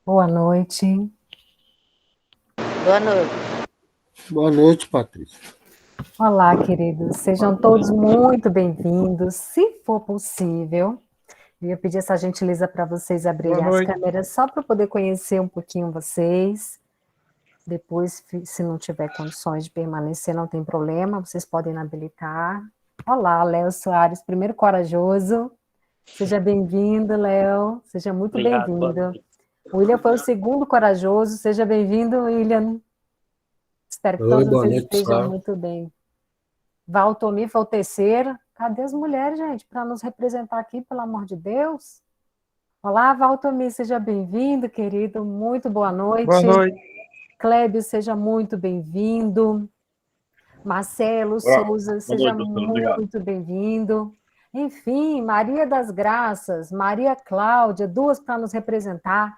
Boa noite. Boa noite. Boa noite, Patrícia. Olá, queridos. Sejam todos muito bem-vindos. Se for possível, eu ia pedir essa gentileza para vocês Boa abrirem as noite. câmeras só para eu poder conhecer um pouquinho vocês. Depois, se não tiver condições de permanecer, não tem problema, vocês podem habilitar. Olá, Léo Soares, primeiro corajoso. Seja bem-vindo, Léo. Seja muito Obrigado, boa bem-vindo. noite. O William foi o segundo corajoso. Seja bem-vindo, William. Espero que Oi, todos boa vocês noite, estejam pessoal. muito bem. Valtomir foi o terceiro. Cadê as mulheres, gente, para nos representar aqui, pelo amor de Deus? Olá, Valtomir, seja bem-vindo, querido. Muito boa Boa noite. noite. Clébio, seja muito bem-vindo. Marcelo Boa Souza, boa seja noite, doutor. Obrigado. muito bem-vindo. Enfim, Maria das Graças, Maria Cláudia, duas para nos representar.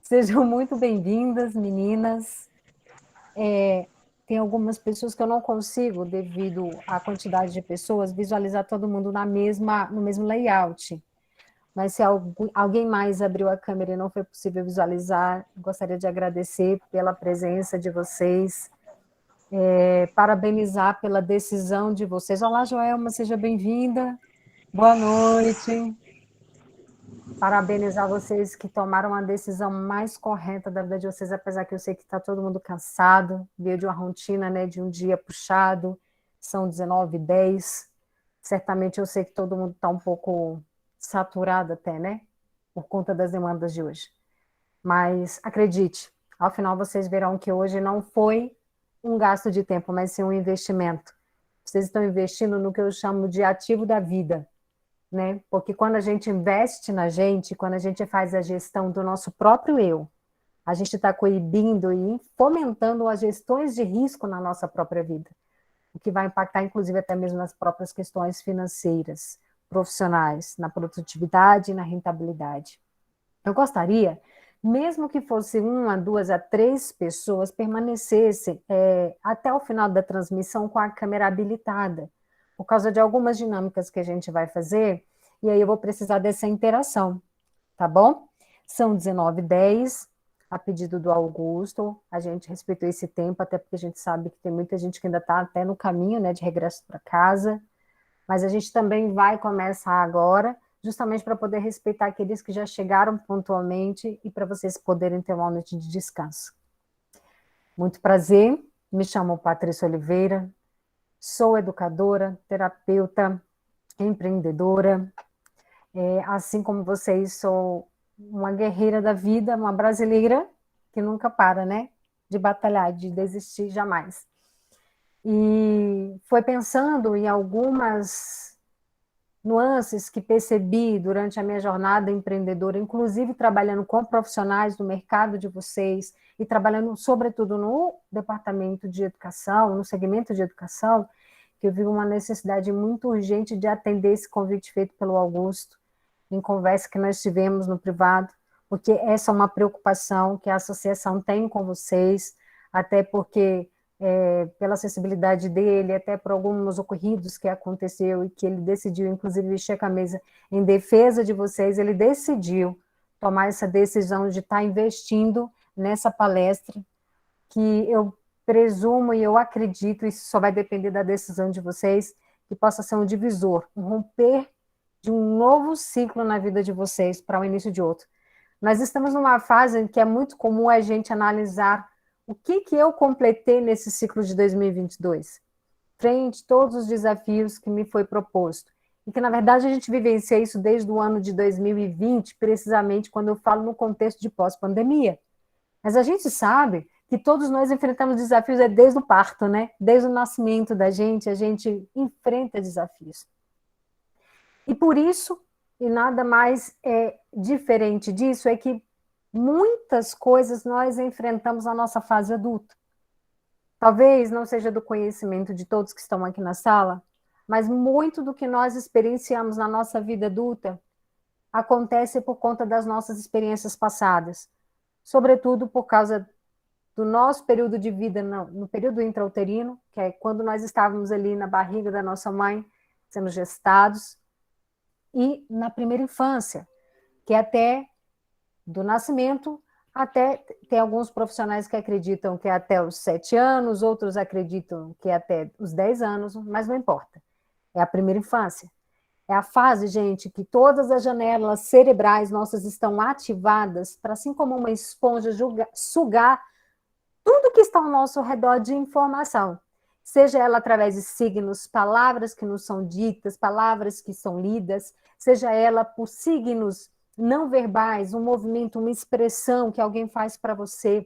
Sejam muito bem-vindas, meninas. Tem algumas pessoas que eu não consigo, devido à quantidade de pessoas, visualizar todo mundo no mesmo layout. Mas se alguém mais abriu a câmera e não foi possível visualizar, gostaria de agradecer pela presença de vocês, parabenizar pela decisão de vocês. Olá, Joelma, seja bem-vinda. Boa noite. Parabenizar vocês que tomaram a decisão mais correta da vida de vocês, apesar que eu sei que está todo mundo cansado, veio de uma rotina, né, de um dia puxado, são 19h10. Certamente eu sei que todo mundo está um pouco saturado até, né, por conta das demandas de hoje. Mas acredite, ao final vocês verão que hoje não foi um gasto de tempo, mas sim um investimento. Vocês estão investindo no que eu chamo de ativo da vida, né? Porque quando a gente investe na gente, quando a gente faz a gestão do nosso próprio eu, a gente está coibindo e fomentando as gestões de risco na nossa própria vida, o que vai impactar, inclusive, até mesmo nas próprias questões financeiras, profissionais, na produtividade e na rentabilidade. Eu gostaria, mesmo que fosse uma, duas a três pessoas, permanecessem até o final da transmissão com a câmera habilitada, por causa de algumas dinâmicas que a gente vai fazer, e aí eu vou precisar dessa interação, tá bom? São 19h10, a pedido do Augusto, a gente respeitou esse tempo, até porque a gente sabe que tem muita gente que ainda está até no caminho, né, de regresso para casa, mas a gente também vai começar agora, justamente para poder respeitar aqueles que já chegaram pontualmente e para vocês poderem ter uma noite de descanso. Muito prazer, me chamo Patrícia Oliveira, sou educadora, terapeuta, empreendedora, assim como vocês, sou uma guerreira da vida, uma brasileira que nunca para, né? De batalhar, de desistir jamais. E foi pensando em algumas nuances que percebi durante a minha jornada empreendedora, inclusive trabalhando com profissionais do mercado de vocês e trabalhando sobretudo no departamento de educação, no segmento de educação, que eu vi uma necessidade muito urgente de atender esse convite feito pelo Augusto, em conversa que nós tivemos no privado, porque essa é uma preocupação que a associação tem com vocês, até porque pela acessibilidade dele, até por alguns ocorridos que aconteceu e que ele decidiu, inclusive, vestir a camisa em defesa de vocês, ele decidiu tomar essa decisão de estar investindo nessa palestra, que eu presumo e eu acredito, isso só vai depender da decisão de vocês, que possa ser um divisor, um romper de um novo ciclo na vida de vocês para o início de outro. Nós estamos numa fase em que é muito comum a gente analisar o que eu completei nesse ciclo de 2022, frente a todos os desafios que me foi proposto. E que, na verdade, a gente vivencia isso desde o ano de 2020, precisamente quando eu falo no contexto de pós-pandemia. Mas a gente sabe que todos nós enfrentamos desafios desde o parto, né? Desde o nascimento da gente, a gente enfrenta desafios. E por isso, e nada mais diferente disso, é que muitas coisas nós enfrentamos na nossa fase adulta. Talvez não seja do conhecimento de todos que estão aqui na sala, mas muito do que nós experienciamos na nossa vida adulta acontece por conta das nossas experiências passadas, sobretudo por causa do nosso período de vida no período intrauterino, que é quando nós estávamos ali na barriga da nossa mãe, sendo gestados, e na primeira infância, que é até do nascimento Até tem alguns profissionais que acreditam que é até os 7 anos, outros acreditam que é até os 10 anos, mas não importa. É a primeira infância. É a fase, gente, que todas as janelas cerebrais nossas estão ativadas para, assim como uma esponja, sugar tudo que está ao nosso redor de informação. Seja ela através de signos, palavras que nos são ditas, palavras que são lidas, seja ela por signos não verbais, um movimento, uma expressão que alguém faz para você.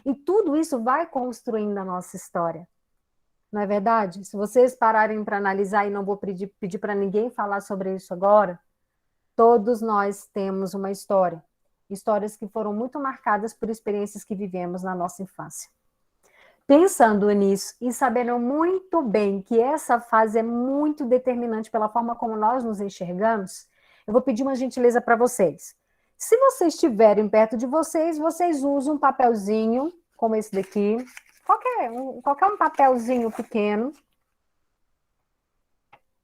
E tudo isso vai construindo a nossa história. Não é verdade? Se vocês pararem para analisar, e não vou pedir para ninguém falar sobre isso agora, todos nós temos uma história. Histórias que foram muito marcadas por experiências que vivemos na nossa infância. Pensando nisso e sabendo muito bem que essa fase é muito determinante pela forma como nós nos enxergamos, eu vou pedir uma gentileza para vocês. Se vocês estiverem perto de vocês, vocês usam um papelzinho, como esse daqui, qualquer um papelzinho pequeno,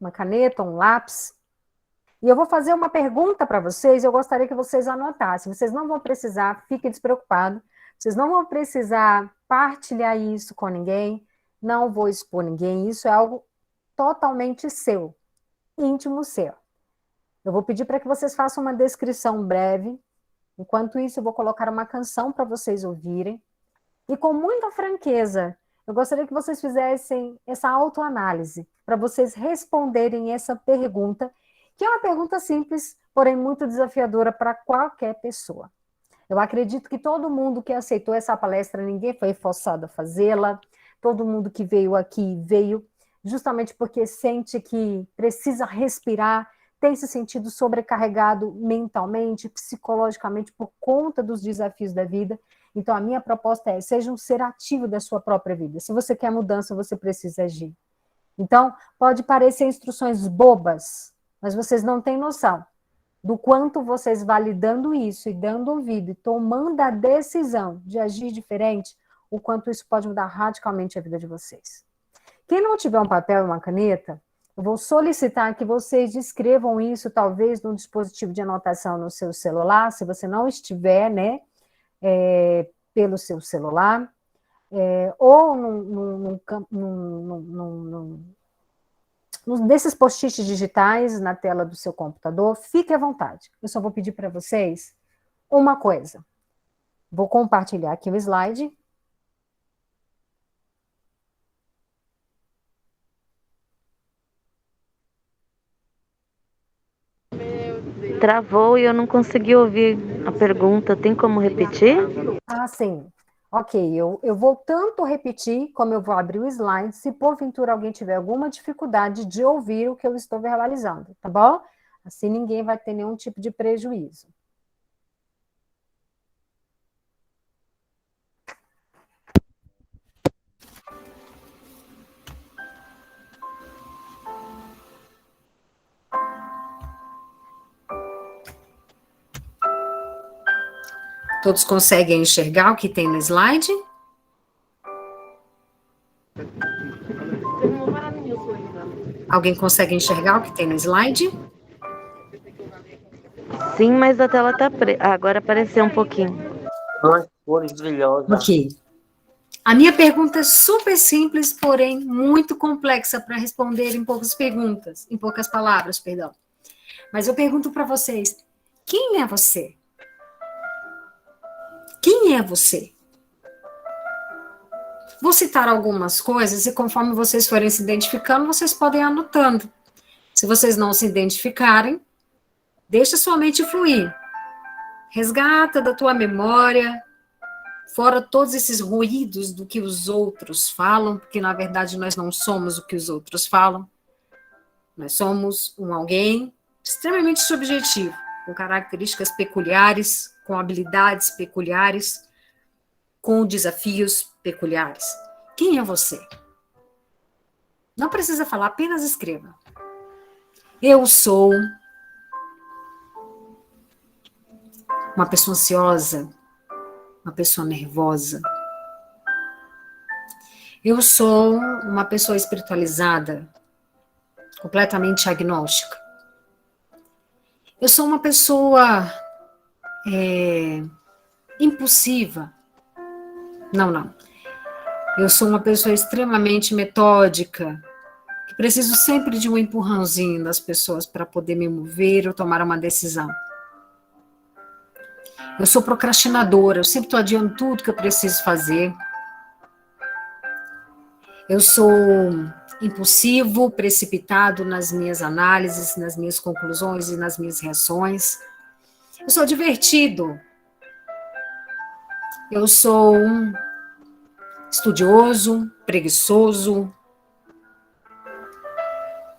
uma caneta, um lápis, e eu vou fazer uma pergunta para vocês, eu gostaria que vocês anotassem. Vocês não vão precisar, fiquem despreocupados, vocês não vão precisar partilhar isso com ninguém, não vou expor ninguém, isso é algo totalmente seu, íntimo seu. Eu vou pedir para que vocês façam uma descrição breve, enquanto isso eu vou colocar uma canção para vocês ouvirem, e com muita franqueza, eu gostaria que vocês fizessem essa autoanálise, para vocês responderem essa pergunta, que é uma pergunta simples, porém muito desafiadora para qualquer pessoa. Eu acredito que todo mundo que aceitou essa palestra, ninguém foi forçado a fazê-la, todo mundo que veio aqui veio justamente porque sente que precisa respirar, tem se sentido sobrecarregado mentalmente, psicologicamente, por conta dos desafios da vida. Então, a minha proposta é, seja um ser ativo da sua própria vida. Se você quer mudança, você precisa agir. Então, pode parecer instruções bobas, mas vocês não têm noção do quanto vocês validando isso e dando ouvido e tomando a decisão de agir diferente, o quanto isso pode mudar radicalmente a vida de vocês. Quem não tiver um papel e uma caneta, eu vou solicitar que vocês escrevam isso, talvez, num dispositivo de anotação no seu celular, se você não estiver, né, pelo seu celular, ou desses post-its digitais na tela do seu computador, fique à vontade. Eu só vou pedir para vocês uma coisa. Vou compartilhar aqui o slide. Travou e eu não consegui ouvir a pergunta. Tem como repetir? Ah, sim. Ok, eu vou tanto repetir como eu vou abrir o slide, se porventura alguém tiver alguma dificuldade de ouvir o que eu estou verbalizando, tá bom? Assim ninguém vai ter nenhum tipo de prejuízo. Todos conseguem enxergar o que tem no slide? Alguém consegue enxergar o que tem no slide? Sim, mas a tela tá agora apareceu um pouquinho. Umas cores brilhosas. Ok. A minha pergunta é super simples, porém muito complexa para responder em poucas palavras, perdão. Mas eu pergunto para vocês, quem é você? Quem é você? Vou citar algumas coisas e conforme vocês forem se identificando, vocês podem ir anotando. Se vocês não se identificarem, deixa sua mente fluir. Resgata da tua memória, fora todos esses ruídos do que os outros falam, porque na verdade nós não somos o que os outros falam. Nós somos um alguém extremamente subjetivo, com características peculiares, com habilidades peculiares, com desafios peculiares. Quem é você? Não precisa falar, apenas escreva. Eu sou uma pessoa ansiosa, uma pessoa nervosa. Eu sou uma pessoa espiritualizada, completamente agnóstica. Eu sou uma pessoa impulsiva. Não, não. Eu sou uma pessoa extremamente metódica, que preciso sempre de um empurrãozinho das pessoas para poder me mover ou tomar uma decisão. Eu sou procrastinadora, eu sempre estou adiando tudo que eu preciso fazer. Eu sou impulsivo, precipitado nas minhas análises, nas minhas conclusões e nas minhas reações. Eu sou divertido. Eu sou um estudioso, preguiçoso.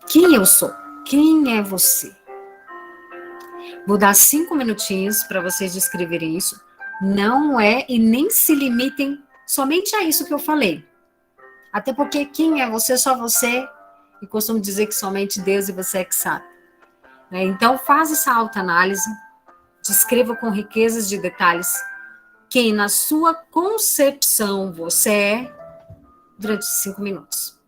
Quem eu sou? Quem é você? Vou dar 5 minutinhos para vocês descreverem isso. Não é e nem se limitem somente a isso que eu falei. Até porque quem é você, só você. E costumo dizer que somente Deus e você é que sabe. Então, faz essa autoanálise. Descreva com riquezas de detalhes quem na sua concepção você é durante 5 minutos.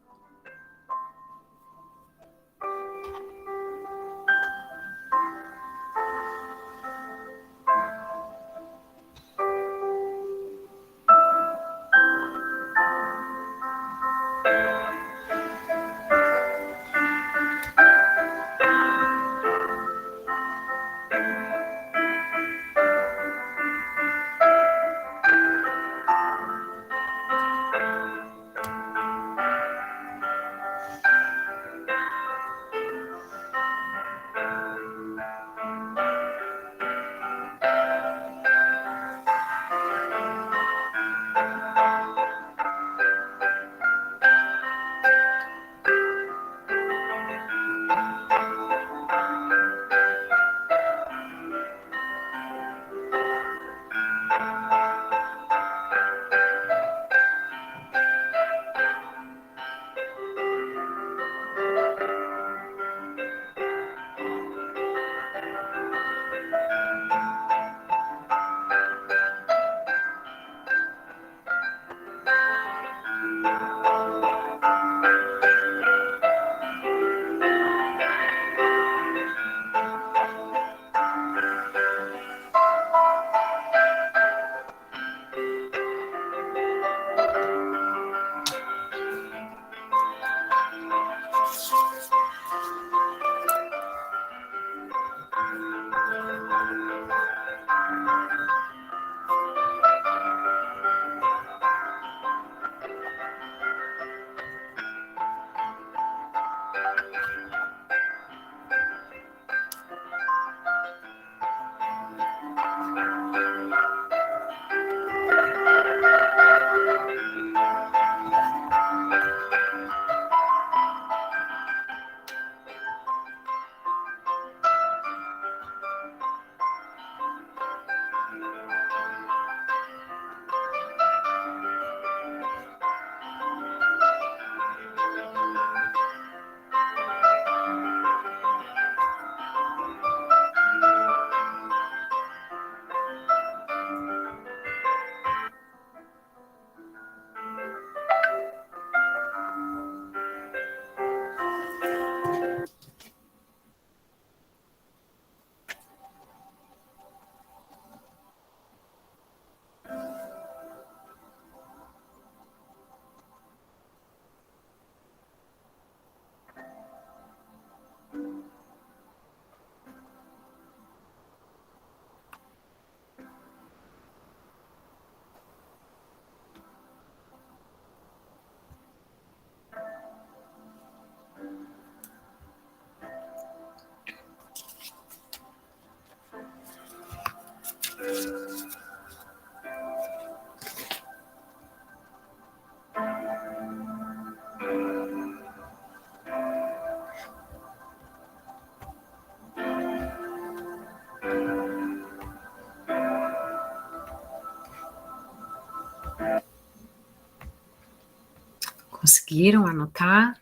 Conseguiram anotar?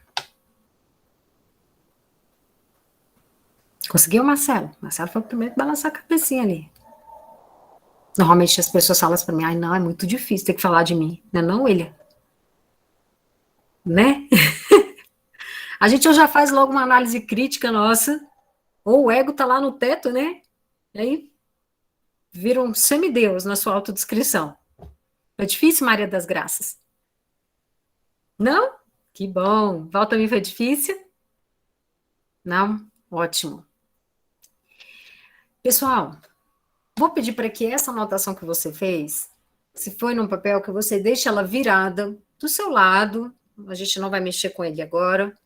Conseguiu, Marcelo? Marcelo foi o primeiro que balançar a cabecinha ali. Normalmente as pessoas falam para mim, ai, não, é muito difícil ter que falar de mim. Não é não, William? Né? A gente já faz logo uma análise crítica nossa, ou o ego tá lá no teto, né? E aí Vira um semideus na sua autodescrição. Foi difícil, Maria das Graças? Não? Que bom. Val também foi difícil? Não? Ótimo. Pessoal, vou pedir para que essa anotação que você fez, se foi num papel, que você deixe ela virada do seu lado, a gente não vai mexer com ele agora.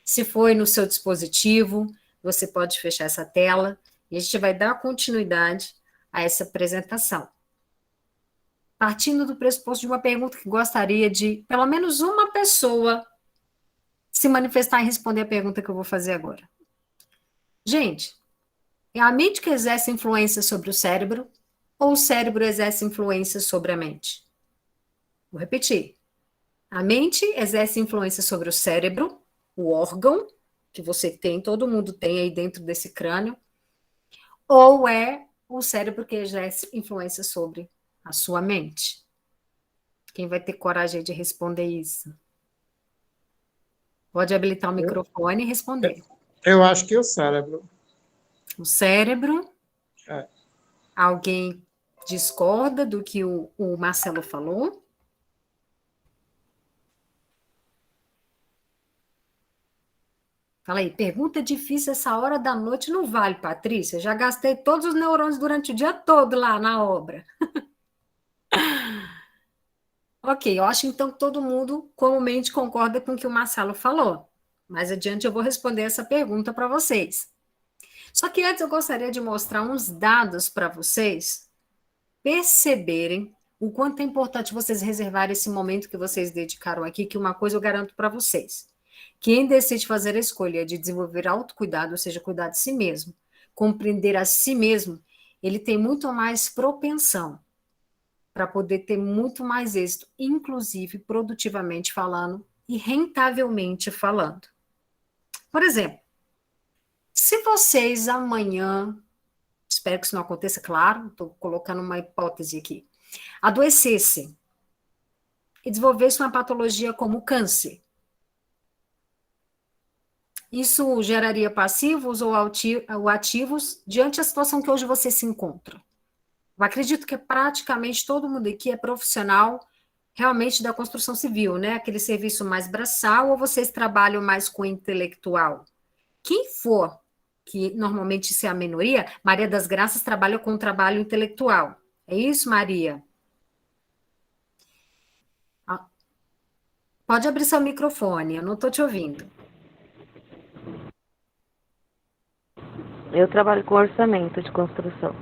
Se foi no seu dispositivo, você pode fechar essa tela e a gente vai dar continuidade a essa apresentação. Partindo do pressuposto de uma pergunta que gostaria de, pelo menos uma pessoa, se manifestar e responder a pergunta que eu vou fazer agora. Gente, é a mente que exerce influência sobre o cérebro ou o cérebro exerce influência sobre a mente? Vou repetir. A mente exerce influência sobre o cérebro, o órgão que você tem, todo mundo tem aí dentro desse crânio, ou é o cérebro que exerce influência sobre a sua mente? Quem vai ter coragem de responder isso? Pode habilitar o microfone e responder. Eu acho que o cérebro. O cérebro. É. Alguém discorda do que o Marcelo falou? Fala aí, pergunta difícil essa hora da noite não vale, Patrícia. Já gastei todos os neurônios durante o dia todo lá na obra. Ok, eu acho então que todo mundo comumente concorda com o que o Marcelo falou. Mais adiante eu vou responder essa pergunta para vocês. Só que antes eu gostaria de mostrar uns dados para vocês perceberem o quanto é importante vocês reservarem esse momento que vocês dedicaram aqui, que uma coisa eu garanto para vocês. Quem decide fazer a escolha de desenvolver autocuidado, ou seja, cuidar de si mesmo, compreender a si mesmo, ele tem muito mais propensão para poder ter muito mais êxito, inclusive produtivamente falando e rentavelmente falando. Por exemplo, se vocês amanhã, espero que isso não aconteça, claro, estou colocando uma hipótese aqui, adoecessem e desenvolvessem uma patologia como câncer, isso geraria passivos ou ativos diante da situação que hoje você se encontra? Eu acredito que praticamente todo mundo aqui é profissional realmente da construção civil, né? Aquele serviço mais braçal, ou vocês trabalham mais com intelectual? Quem for, que normalmente isso é a minoria, Maria das Graças trabalha com trabalho intelectual. É isso, Maria? Pode abrir seu microfone, eu não estou te ouvindo. Eu trabalho com orçamento de construção.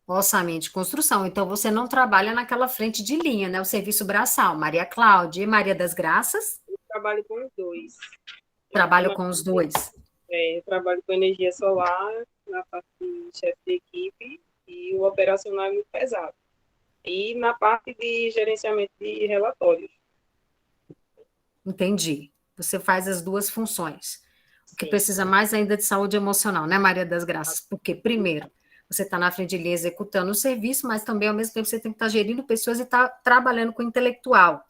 Orçamento de construção. Então, você não trabalha naquela frente de linha, né? O serviço braçal. Maria Cláudia e Maria das Graças? Eu trabalho com os dois. Trabalho com os dois. Eu trabalho com energia solar, na parte de chefe de equipe, e o operacional é muito pesado. E na parte de gerenciamento de relatórios. Entendi. Você faz as duas funções. O que Sim. precisa mais ainda de saúde emocional, né, Maria das Graças? Porque, primeiro, você está na frente de linha executando o serviço, mas também, ao mesmo tempo, você tem que estar gerindo pessoas e estar trabalhando com o intelectual.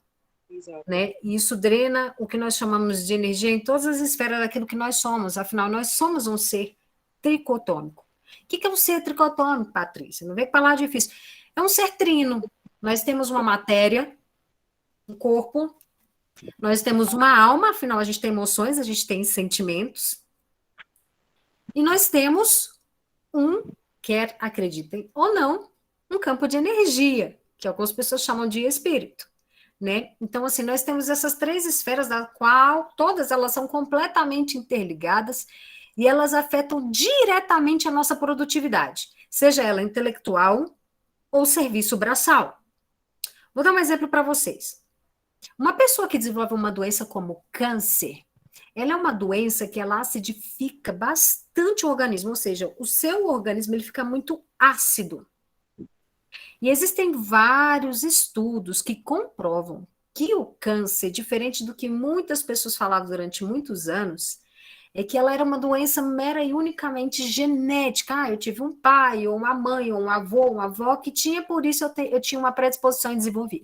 Exato. Né? E isso drena o que nós chamamos de energia em todas as esferas daquilo que nós somos. Afinal, nós somos um ser tricotômico. O que é um ser tricotômico, Patrícia? Não vem com palavra difícil. É um ser trino. Nós temos uma matéria, um corpo, nós temos uma alma, afinal, a gente tem emoções, a gente tem sentimentos, e nós temos quer acreditem ou não, um campo de energia, que algumas pessoas chamam de espírito. Né? Então, assim, nós temos essas três esferas, da qual todas elas são completamente interligadas e elas afetam diretamente a nossa produtividade, seja ela intelectual ou serviço braçal. Vou dar um exemplo para vocês. Uma pessoa que desenvolve uma doença como câncer, ela é uma doença que ela acidifica bastante o organismo, ou seja, o seu organismo ele fica muito ácido. E existem vários estudos que comprovam que o câncer, diferente do que muitas pessoas falavam durante muitos anos, é que ela era uma doença mera e unicamente genética. Eu tive um pai, ou uma mãe, ou um avô, uma avó que tinha, por isso eu tinha uma predisposição em desenvolver.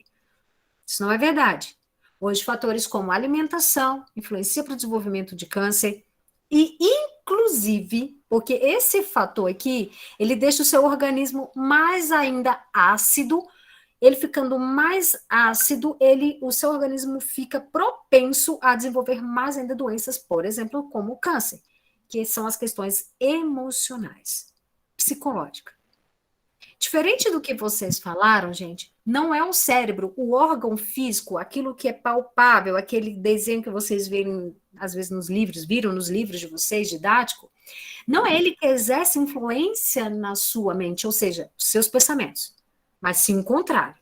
Isso não é verdade. Hoje, fatores como alimentação influenciam para o desenvolvimento de câncer, E, inclusive, porque esse fator aqui, ele deixa o seu organismo mais ainda ácido, ele ficando mais ácido, o seu organismo fica propenso a desenvolver mais ainda doenças, por exemplo, como o câncer, que são as questões emocionais, psicológicas. Diferente do que vocês falaram, gente, não é o cérebro, o órgão físico, aquilo que é palpável, aquele desenho que vocês viram, às vezes, viram nos livros de vocês, didático, não é ele que exerce influência na sua mente, ou seja, os seus pensamentos, mas sim o contrário.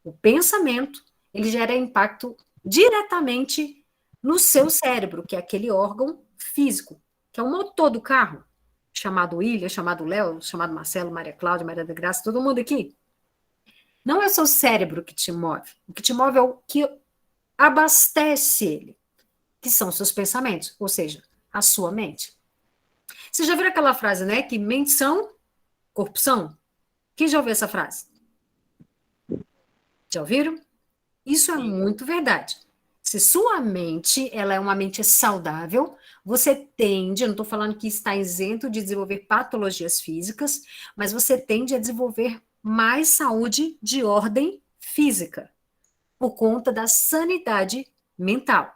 O pensamento, ele gera impacto diretamente no seu cérebro, que é aquele órgão físico, que é o motor do carro, chamado William, chamado Léo, chamado Marcelo, Maria Cláudia, Maria da Graça, todo mundo aqui. Não é o seu cérebro que te move. O que te move é o que abastece ele, que são os seus pensamentos, ou seja, a sua mente. Você já viu aquela frase, né? Que mente são, corpo são? Quem já ouviu essa frase? Já ouviram? Isso é muito verdade. Se sua mente, ela é uma mente saudável, você tende, eu não estou falando que está isento de desenvolver patologias físicas, mas você tende a desenvolver mais saúde de ordem física, por conta da sanidade mental.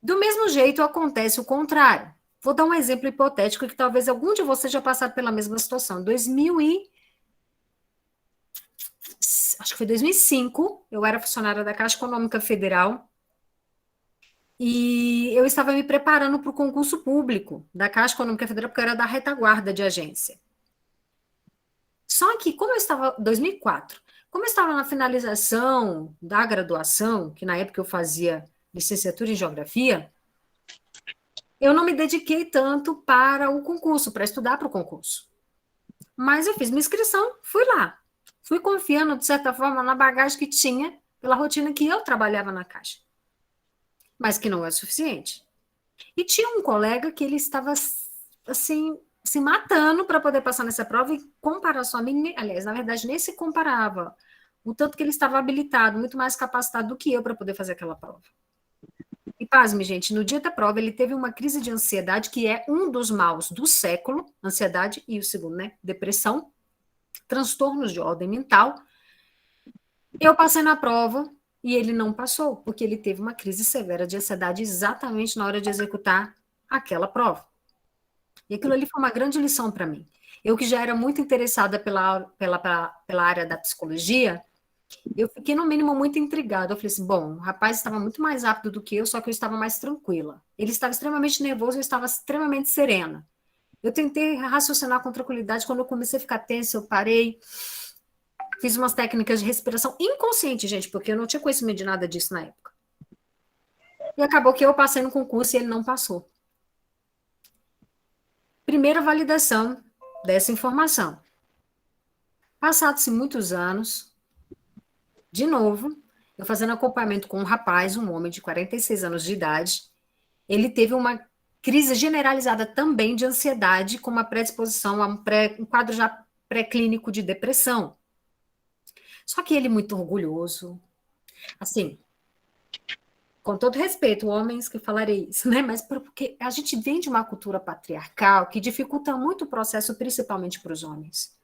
Do mesmo jeito, acontece o contrário. Vou dar um exemplo hipotético que talvez algum de vocês já passaram pela mesma situação. Acho que foi 2005, eu era funcionária da Caixa Econômica Federal e eu estava me preparando para o concurso público da Caixa Econômica Federal, porque eu era da retaguarda de agência. Só que, 2004, como eu estava na finalização da graduação, que na época eu fazia licenciatura em Geografia, eu não me dediquei tanto para o concurso, para estudar para o concurso. Mas eu fiz minha inscrição, fui lá. Fui confiando, de certa forma, na bagagem que tinha, pela rotina que eu trabalhava na Caixa. Mas que não é suficiente. E tinha um colega que ele estava, assim, se matando para poder passar nessa prova, e comparação a mim, aliás, na verdade, nem se comparava. O tanto que ele estava habilitado, muito mais capacitado do que eu para poder fazer aquela prova. E pasme, gente, no dia da prova ele teve uma crise de ansiedade, que é um dos maus do século, ansiedade, e o segundo, né, depressão, transtornos de ordem mental. Eu passei na prova e ele não passou, porque ele teve uma crise severa de ansiedade exatamente na hora de executar aquela prova. E aquilo ali foi uma grande lição para mim. Eu que já era muito interessada pela área da psicologia, eu fiquei, no mínimo, muito intrigada. Eu falei assim, bom, o rapaz estava muito mais rápido do que eu, só que eu estava mais tranquila. Ele estava extremamente nervoso, eu estava extremamente serena. Eu tentei raciocinar com tranquilidade. Quando eu comecei a ficar tensa, eu parei, fiz umas técnicas de respiração inconsciente, gente, porque eu não tinha conhecimento de nada disso na época. E acabou que eu passei no concurso e ele não passou. Primeira validação dessa informação. Passados-se muitos anos, de novo, eu fazendo acompanhamento com um rapaz, um homem de 46 anos de idade, ele teve uma crise generalizada também de ansiedade, com uma predisposição a um quadro já pré-clínico de depressão. Só que ele muito orgulhoso, assim, com todo respeito, homens que falarei isso, né? Mas porque a gente vem de uma cultura patriarcal que dificulta muito o processo, principalmente para os homens.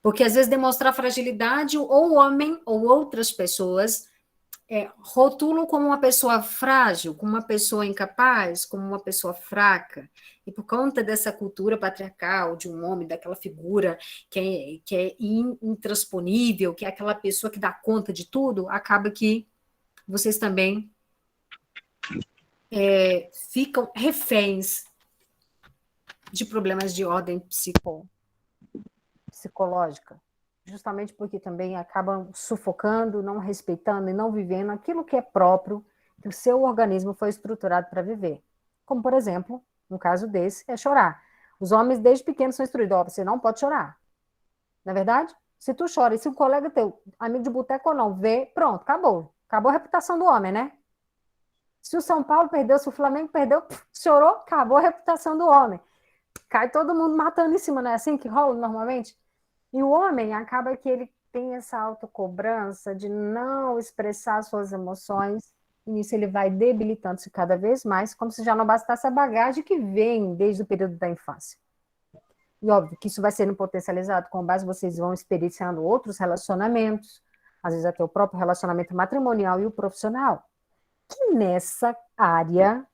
Porque às vezes demonstrar fragilidade, ou o homem ou outras pessoas rotulam como uma pessoa frágil, como uma pessoa incapaz, como uma pessoa fraca. E por conta dessa cultura patriarcal de um homem, daquela figura que é intransponível, que é aquela pessoa que dá conta de tudo, acaba que vocês também ficam reféns de problemas de ordem psicológica, justamente porque também acabam sufocando, não respeitando e não vivendo aquilo que é próprio, que o seu organismo foi estruturado para viver. Como, por exemplo, no caso desse, é chorar. Os homens, desde pequenos, são instruídos, você não pode chorar. Não é verdade? Se tu chora, e se um colega teu, amigo de boteco ou não, vê, pronto, acabou. Acabou a reputação do homem, né? Se o São Paulo perdeu, se o Flamengo perdeu, chorou, acabou a reputação do homem. Cai todo mundo matando em cima, não é assim que rola normalmente? E o homem acaba que ele tem essa autocobrança de não expressar suas emoções e nisso ele vai debilitando-se cada vez mais, como se já não bastasse a bagagem que vem desde o período da infância. E óbvio que isso vai sendo potencializado com base, vocês vão experienciando outros relacionamentos, às vezes até o próprio relacionamento matrimonial e o profissional, que nessa área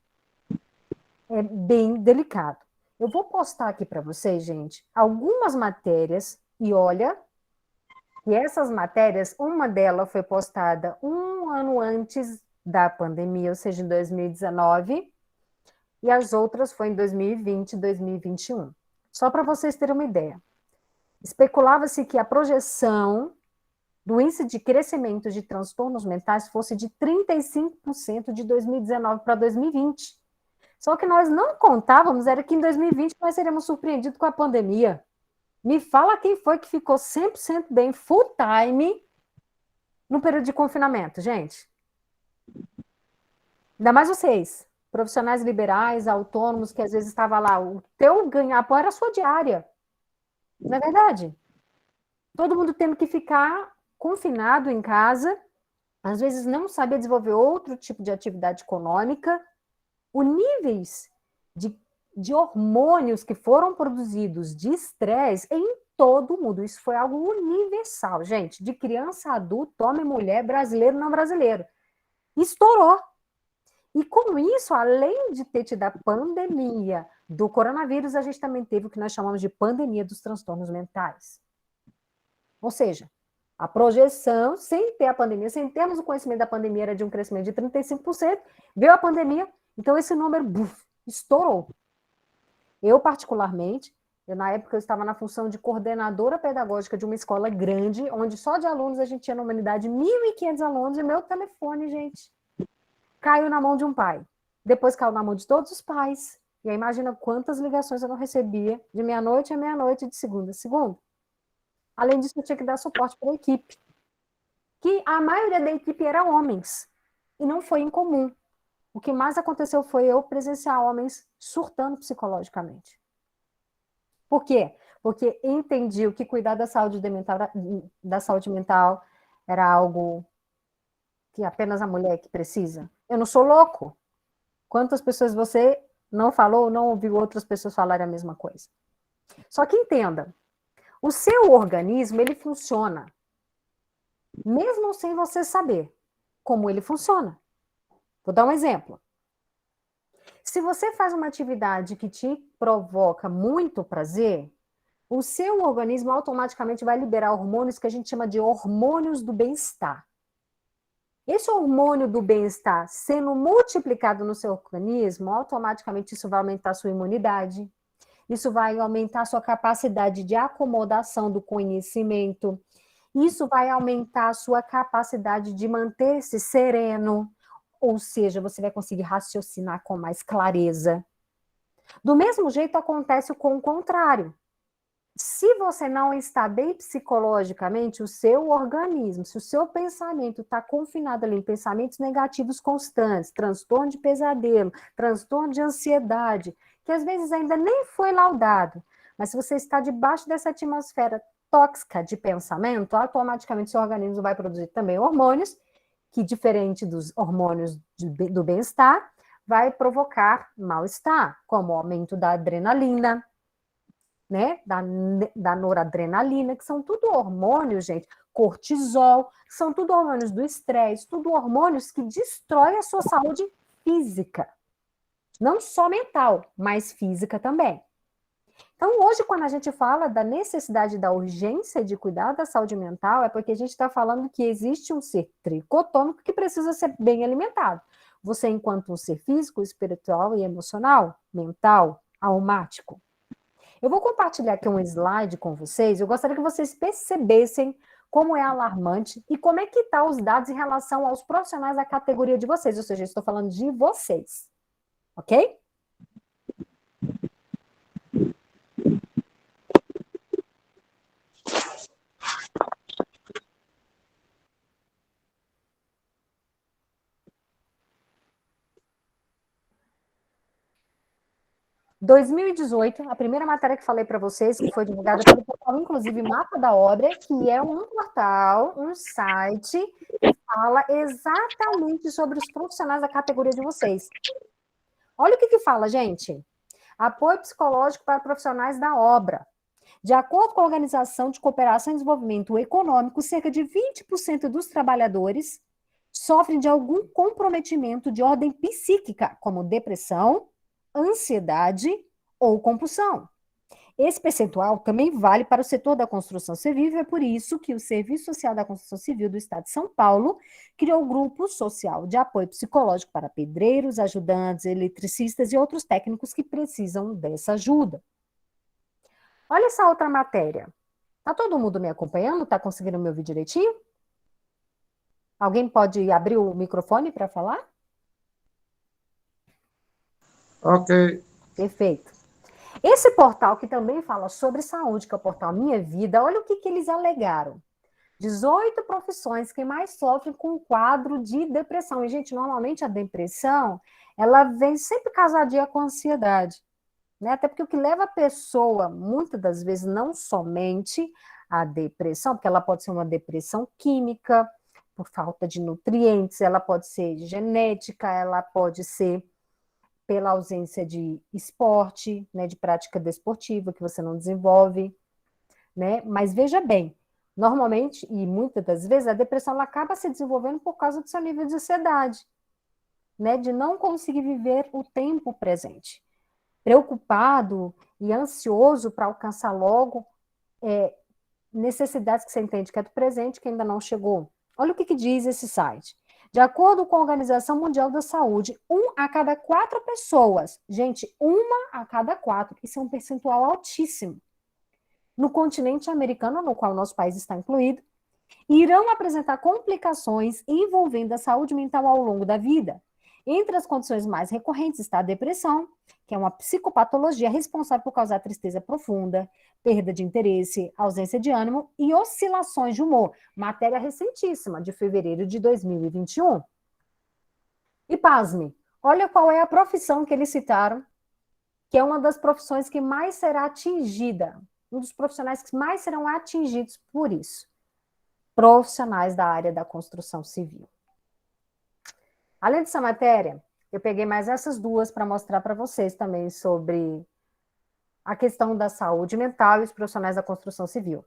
é bem delicado. Eu vou postar aqui para vocês, gente, algumas matérias, e olha, e essas matérias, uma delas foi postada um ano antes da pandemia, ou seja, em 2019, e as outras foi em 2020 e 2021. Só para vocês terem uma ideia. Especulava-se que a projeção do índice de crescimento de transtornos mentais fosse de 35% de 2019 para 2020. Só que nós não contávamos, era que em 2020 nós seríamos surpreendidos com a pandemia. Me fala quem foi que ficou 100% bem, full time, no período de confinamento, gente. Ainda mais vocês, profissionais liberais, autônomos, que às vezes estava lá, o teu ganha-pão era a sua diária. Não é verdade? Todo mundo tendo que ficar confinado em casa, às vezes não sabia desenvolver outro tipo de atividade econômica. Os níveis de hormônios que foram produzidos de estresse em todo o mundo. Isso foi algo universal, gente. De criança a adulto, homem, mulher, brasileiro, não brasileiro. Estourou. E com isso, além de ter tido a pandemia do coronavírus, a gente também teve o que nós chamamos de pandemia dos transtornos mentais. Ou seja, a projeção, sem ter a pandemia, sem termos o conhecimento da pandemia, era de um crescimento de 35%, veio a pandemia, então esse número estourou. Eu, particularmente, na época eu estava na função de coordenadora pedagógica de uma escola grande, onde só de alunos a gente tinha na humanidade 1.500 alunos, e meu telefone, gente, caiu na mão de um pai. Depois caiu na mão de todos os pais. E aí imagina quantas ligações eu não recebia de meia-noite a meia-noite, de segunda a segunda. Além disso, eu tinha que dar suporte para a equipe. Que a maioria da equipe era homens. E não foi incomum. O que mais aconteceu foi eu presenciar homens surtando psicologicamente. Por quê? Porque entendi que cuidar da saúde mental era algo que apenas a mulher que precisa. Eu não sou louco. Quantas pessoas você não falou, não ouviu outras pessoas falarem a mesma coisa? Só que entenda, o seu organismo, ele funciona, mesmo sem você saber como ele funciona. Vou dar um exemplo. Se você faz uma atividade que te provoca muito prazer, o seu organismo automaticamente vai liberar hormônios que a gente chama de hormônios do bem-estar. Esse hormônio do bem-estar sendo multiplicado no seu organismo, automaticamente isso vai aumentar a sua imunidade, isso vai aumentar a sua capacidade de acomodação do conhecimento, isso vai aumentar a sua capacidade de manter-se sereno, ou seja, você vai conseguir raciocinar com mais clareza. Do mesmo jeito acontece com o contrário. Se você não está bem psicologicamente, o seu organismo, se o seu pensamento está confinado ali em pensamentos negativos constantes, transtorno de pesadelo, transtorno de ansiedade, que às vezes ainda nem foi laudado, mas se você está debaixo dessa atmosfera tóxica de pensamento, automaticamente seu organismo vai produzir também hormônios, que diferente dos hormônios do bem-estar, vai provocar mal-estar, como o aumento da adrenalina, né, da noradrenalina, que são tudo hormônios, gente, cortisol, são tudo hormônios do estresse, tudo hormônios que destroem a sua saúde física. Não só mental, mas física também. Então, hoje, quando a gente fala da necessidade, da urgência de cuidar da saúde mental, é porque a gente está falando que existe um ser tricotômico que precisa ser bem alimentado. Você, enquanto um ser físico, espiritual e emocional, mental, almático. Eu vou compartilhar aqui um slide com vocês. Eu gostaria que vocês percebessem como é alarmante e como é que estão os dados em relação aos profissionais da categoria de vocês. Ou seja, eu estou falando de vocês. Ok? Em 2018, a primeira matéria que falei para vocês, que foi divulgada pelo portal, inclusive Mapa da Obra, que é um portal, um site que fala exatamente sobre os profissionais da categoria de vocês. Olha o que fala, gente. Apoio psicológico para profissionais da obra. De acordo com a Organização de Cooperação e Desenvolvimento Econômico, cerca de 20% dos trabalhadores sofrem de algum comprometimento de ordem psíquica, como depressão, ansiedade ou compulsão. Esse percentual também vale para o setor da construção civil, e é por isso que o Serviço Social da Construção Civil do Estado de São Paulo criou o Grupo Social de Apoio Psicológico para pedreiros, ajudantes, eletricistas e outros técnicos que precisam dessa ajuda. Olha essa outra matéria. Está todo mundo me acompanhando? Está conseguindo me ouvir direitinho? Alguém pode abrir o microfone para falar? Ok. Perfeito. Esse portal que também fala sobre saúde, que é o portal Minha Vida, olha o que eles alegaram. 18 profissões que mais sofrem com o quadro de depressão. E, gente, normalmente a depressão, ela vem sempre casadia com a ansiedade. Né? Até porque o que leva a pessoa, muitas das vezes, não somente a depressão, porque ela pode ser uma depressão química, por falta de nutrientes, ela pode ser genética, ela pode ser pela ausência de esporte, né, de prática desportiva, que você não desenvolve, né? Mas veja bem, normalmente, e muitas das vezes, a depressão ela acaba se desenvolvendo por causa do seu nível de ansiedade, né, de não conseguir viver o tempo presente. Preocupado e ansioso para alcançar logo necessidades que você entende que é do presente, que ainda não chegou. Olha o que diz esse site. De acordo com a Organização Mundial da Saúde, 1 a cada 4 pessoas, gente, 1 a cada 4, isso é um percentual altíssimo, no continente americano, no qual nosso país está incluído, irão apresentar complicações envolvendo a saúde mental ao longo da vida. Entre as condições mais recorrentes está a depressão, que é uma psicopatologia responsável por causar tristeza profunda, perda de interesse, ausência de ânimo e oscilações de humor. Matéria recentíssima, de fevereiro de 2021. E pasme, olha qual é a profissão que eles citaram, que é uma das profissões que mais será atingida, um dos profissionais que mais serão atingidos por isso. Profissionais da área da construção civil. Além dessa matéria, eu peguei mais essas duas para mostrar para vocês também sobre a questão da saúde mental e os profissionais da construção civil.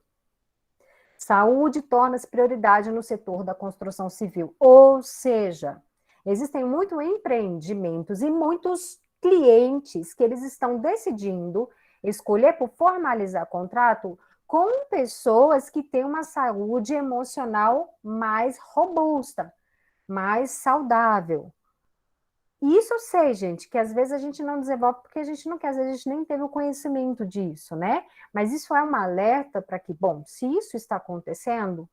Saúde torna-se prioridade no setor da construção civil, ou seja, existem muitos empreendimentos e muitos clientes que eles estão decidindo escolher por formalizar contrato com pessoas que têm uma saúde emocional mais robusta, mais saudável. E isso eu sei, gente, que às vezes a gente não desenvolve porque a gente não quer, às vezes a gente nem teve o conhecimento disso, né? Mas isso é um alerta para que, bom, se isso está acontecendo,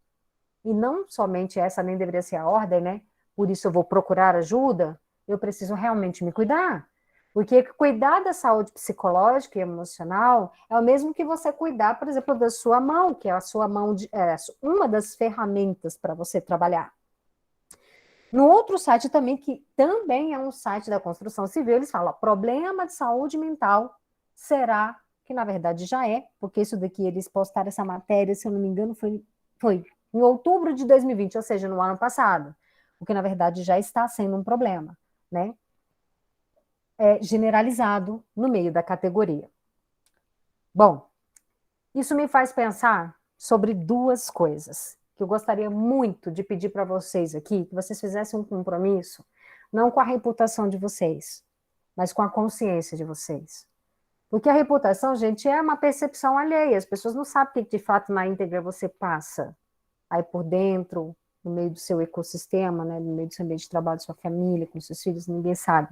e não somente essa nem deveria ser a ordem, né? Por isso eu vou procurar ajuda, eu preciso realmente me cuidar. Porque cuidar da saúde psicológica e emocional é o mesmo que você cuidar, por exemplo, da sua mão, que é a sua mão, uma das ferramentas para você trabalhar. No outro site também, que também é um site da construção civil, eles falam, problema de saúde mental será, que na verdade já é, porque isso daqui eles postaram essa matéria, se eu não me engano, foi em outubro de 2020, ou seja, no ano passado, o que na verdade já está sendo um problema, né? Generalizado no meio da categoria. Bom, isso me faz pensar sobre duas coisas que eu gostaria muito de pedir para vocês aqui, que vocês fizessem um compromisso, não com a reputação de vocês, mas com a consciência de vocês. Porque a reputação, gente, é uma percepção alheia, as pessoas não sabem o que de fato na íntegra você passa aí por dentro, no meio do seu ecossistema, né, no meio do seu ambiente de trabalho, da sua família, com seus filhos, ninguém sabe.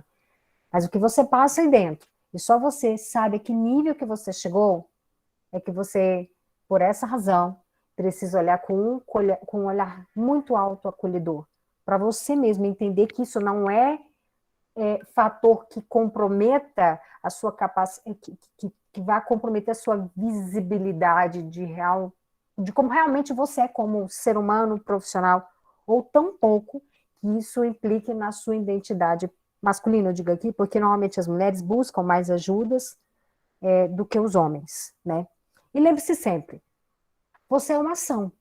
Mas o que você passa aí dentro, e só você sabe a que nível que você chegou, é que você, por essa razão, precisa olhar com um olhar muito autoacolhedor, para você mesmo entender que isso não é fator que comprometa a sua capacidade, que vai comprometer a sua visibilidade de como realmente você é como ser humano profissional, ou tão pouco que isso implique na sua identidade masculina, eu digo aqui, porque normalmente as mulheres buscam mais ajudas do que os homens, né? E lembre-se sempre, você é uma ação.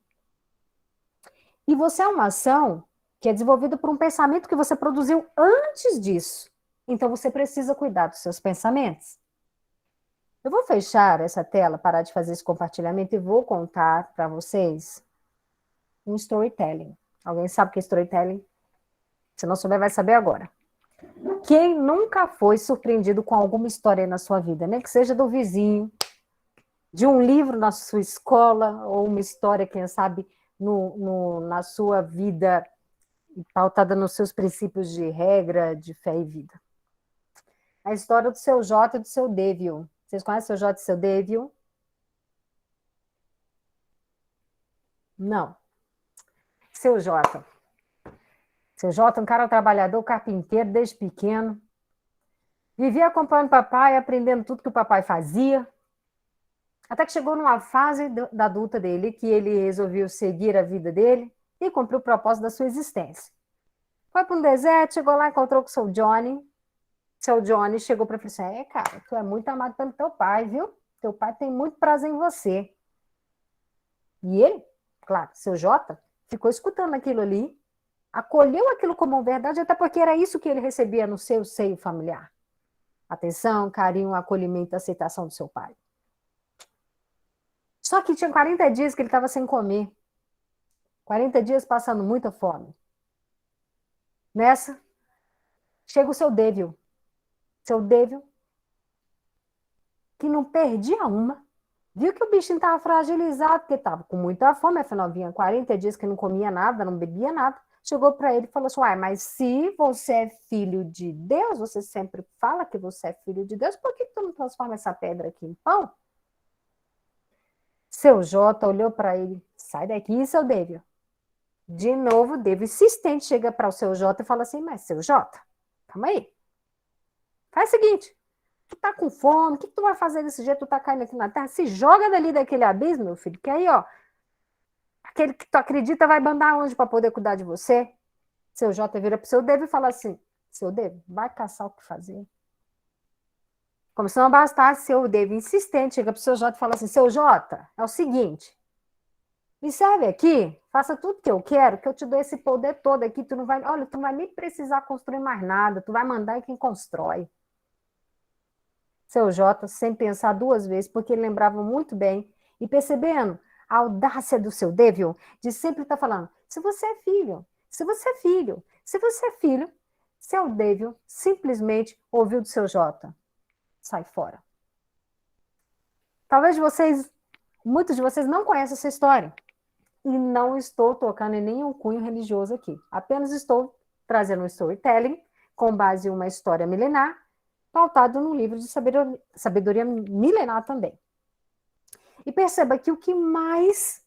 E você é uma ação que é desenvolvido por um pensamento que você produziu antes disso. Então, você precisa cuidar dos seus pensamentos. Eu vou fechar essa tela, parar de fazer esse compartilhamento e vou contar para vocês um storytelling. Alguém sabe o que é storytelling? Se não souber, vai saber agora. Quem nunca foi surpreendido com alguma história na sua vida, nem que seja do vizinho, de um livro na sua escola, ou uma história, quem sabe, na sua vida, pautada nos seus princípios de regra, de fé e vida. A história do seu J e do seu D, viu? Vocês conhecem o seu J e o seu D, viu? Não. Seu J. Seu J, um cara trabalhador, carpinteiro, desde pequeno. Vivia acompanhando o papai, aprendendo tudo que o papai fazia. Até que chegou numa fase da adulta dele, que ele resolveu seguir a vida dele e cumprir o propósito da sua existência. Foi para um deserto, chegou lá, encontrou com o seu Johnny. Seu Johnny chegou para ele e falou assim, cara, tu é muito amado pelo teu pai, viu? Teu pai tem muito prazer em você. E ele, claro, seu Jota, ficou escutando aquilo ali, acolheu aquilo como verdade, até porque era isso que ele recebia no seu seio familiar. Atenção, carinho, acolhimento, aceitação do seu pai. Só que tinha 40 dias que ele estava sem comer. 40 dias passando muita fome. Nessa, chega o seu Devil. Seu Devil, que não perdia uma, viu que o bichinho estava fragilizado, porque estava com muita fome, afinal vinha 40 dias que não comia nada, não bebia nada. Chegou para ele e falou assim, uai, mas se você é filho de Deus, você sempre fala que você é filho de Deus, por que tu não transforma essa pedra aqui em pão? Seu Jota olhou para ele, sai daqui, seu Devil. De novo, o Devil insistente chega para o seu Jota e fala assim, mas seu Jota, calma aí. Faz o seguinte, tu tá com fome, o que tu vai fazer desse jeito? Tu tá caindo aqui na terra? Se joga dali daquele abismo, meu filho, que aí, ó, aquele que tu acredita vai mandar onde para poder cuidar de você? Seu Jota vira pro seu Devo e fala assim, seu Devo, vai caçar o que fazer. Como se não bastasse, seu Devo insistente chega pro seu Jota e fala assim, seu Jota, é o seguinte, me serve aqui, faça tudo que eu quero, que eu te dou esse poder todo aqui, tu não vai, olha, tu não vai nem precisar construir mais nada, tu vai mandar em quem constrói. Seu Jota, sem pensar duas vezes, porque ele lembrava muito bem, e percebendo a audácia do seu Devil, de sempre estar falando, se você é filho, se você é filho, se você é filho, seu Devil simplesmente ouviu do seu Jota, sai fora. Talvez muitos de vocês não conhecem essa história, e não estou tocando em nenhum cunho religioso aqui, apenas estou trazendo um storytelling, com base em uma história milenar, pautado num livro de sabedoria milenar também. E perceba que o que mais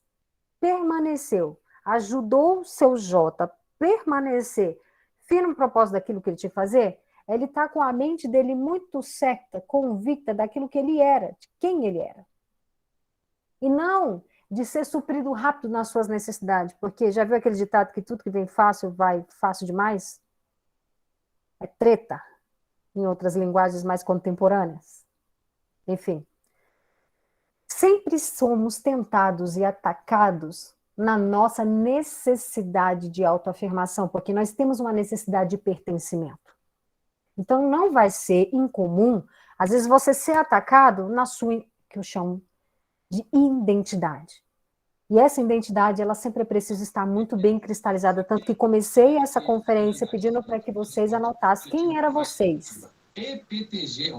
permaneceu, ajudou o seu Jota a permanecer firme no propósito daquilo que ele tinha que fazer, é ele estar com a mente dele muito certa, convicta daquilo que ele era, de quem ele era. E não de ser suprido rápido nas suas necessidades, porque já viu aquele ditado que tudo que vem fácil vai fácil demais? É treta. Em outras linguagens mais contemporâneas. Enfim. Sempre somos tentados e atacados na nossa necessidade de autoafirmação, porque nós temos uma necessidade de pertencimento. Então, não vai ser incomum, às vezes, você ser atacado na sua, que eu chamo de identidade. E essa identidade, ela sempre precisa estar muito bem cristalizada, tanto que comecei essa conferência pedindo para que vocês anotassem quem eram vocês. EPNB,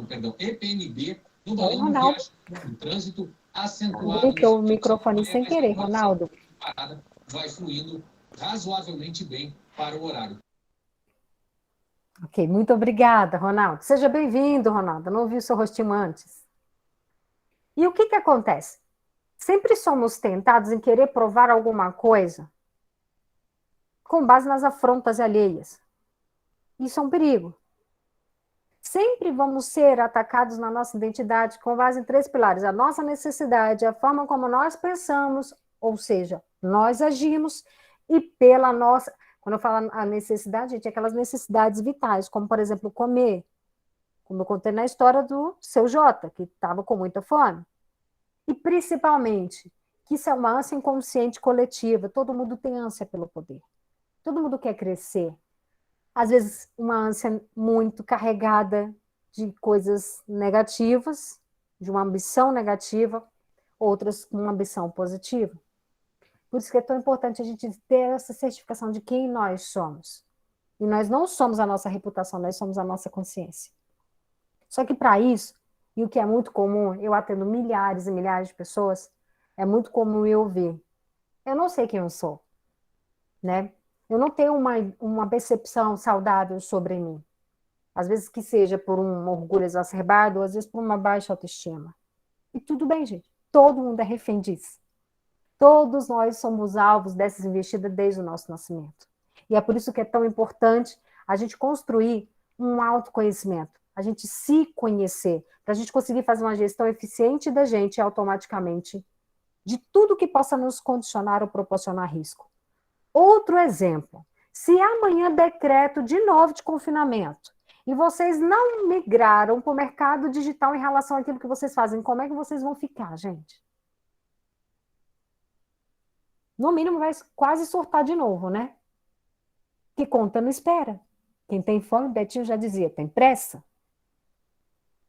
no Oi, balão Ronaldo. no trânsito acentuado. Abri o microfone sem querer, Ronaldo. Vai fluindo razoavelmente bem para o horário. Ok, muito obrigada, Ronaldo. Seja bem-vindo, Ronaldo. Não ouvi o seu rostinho antes. E o que acontece? Sempre somos tentados em querer provar alguma coisa com base nas afrontas alheias. Isso é um perigo. Sempre vamos ser atacados na nossa identidade com base em 3 pilares. A nossa necessidade, a forma como nós pensamos, ou seja, nós agimos, e pela nossa... Quando eu falo a necessidade, gente, é aquelas necessidades vitais, como, por exemplo, comer. Como eu contei na história do seu Jota, que estava com muita fome. E, principalmente, que isso é uma ânsia inconsciente coletiva. Todo mundo tem ânsia pelo poder. Todo mundo quer crescer. Às vezes, uma ânsia muito carregada de coisas negativas, de uma ambição negativa, outras com uma ambição positiva. Por isso que é tão importante a gente ter essa certificação de quem nós somos. E nós não somos a nossa reputação, nós somos a nossa consciência. Só que para isso, e o que é muito comum, eu atendo milhares e milhares de pessoas, é muito comum eu ouvir: eu não sei quem eu sou, né? Eu não tenho uma percepção saudável sobre mim. Às vezes que seja por um orgulho exacerbado, ou às vezes por uma baixa autoestima. E tudo bem, gente. Todo mundo é refém disso. Todos nós somos alvos dessas investidas desde o nosso nascimento. E é por isso que é tão importante a gente construir um autoconhecimento, a gente se conhecer, para a gente conseguir fazer uma gestão eficiente da gente automaticamente, de tudo que possa nos condicionar ou proporcionar risco. Outro exemplo, se amanhã decreto de novo de confinamento e vocês não migraram para o mercado digital em relação àquilo que vocês fazem, como é que vocês vão ficar, gente? No mínimo vai quase surtar de novo, né? Que conta não espera. Quem tem fome, Betinho já dizia, tem pressa.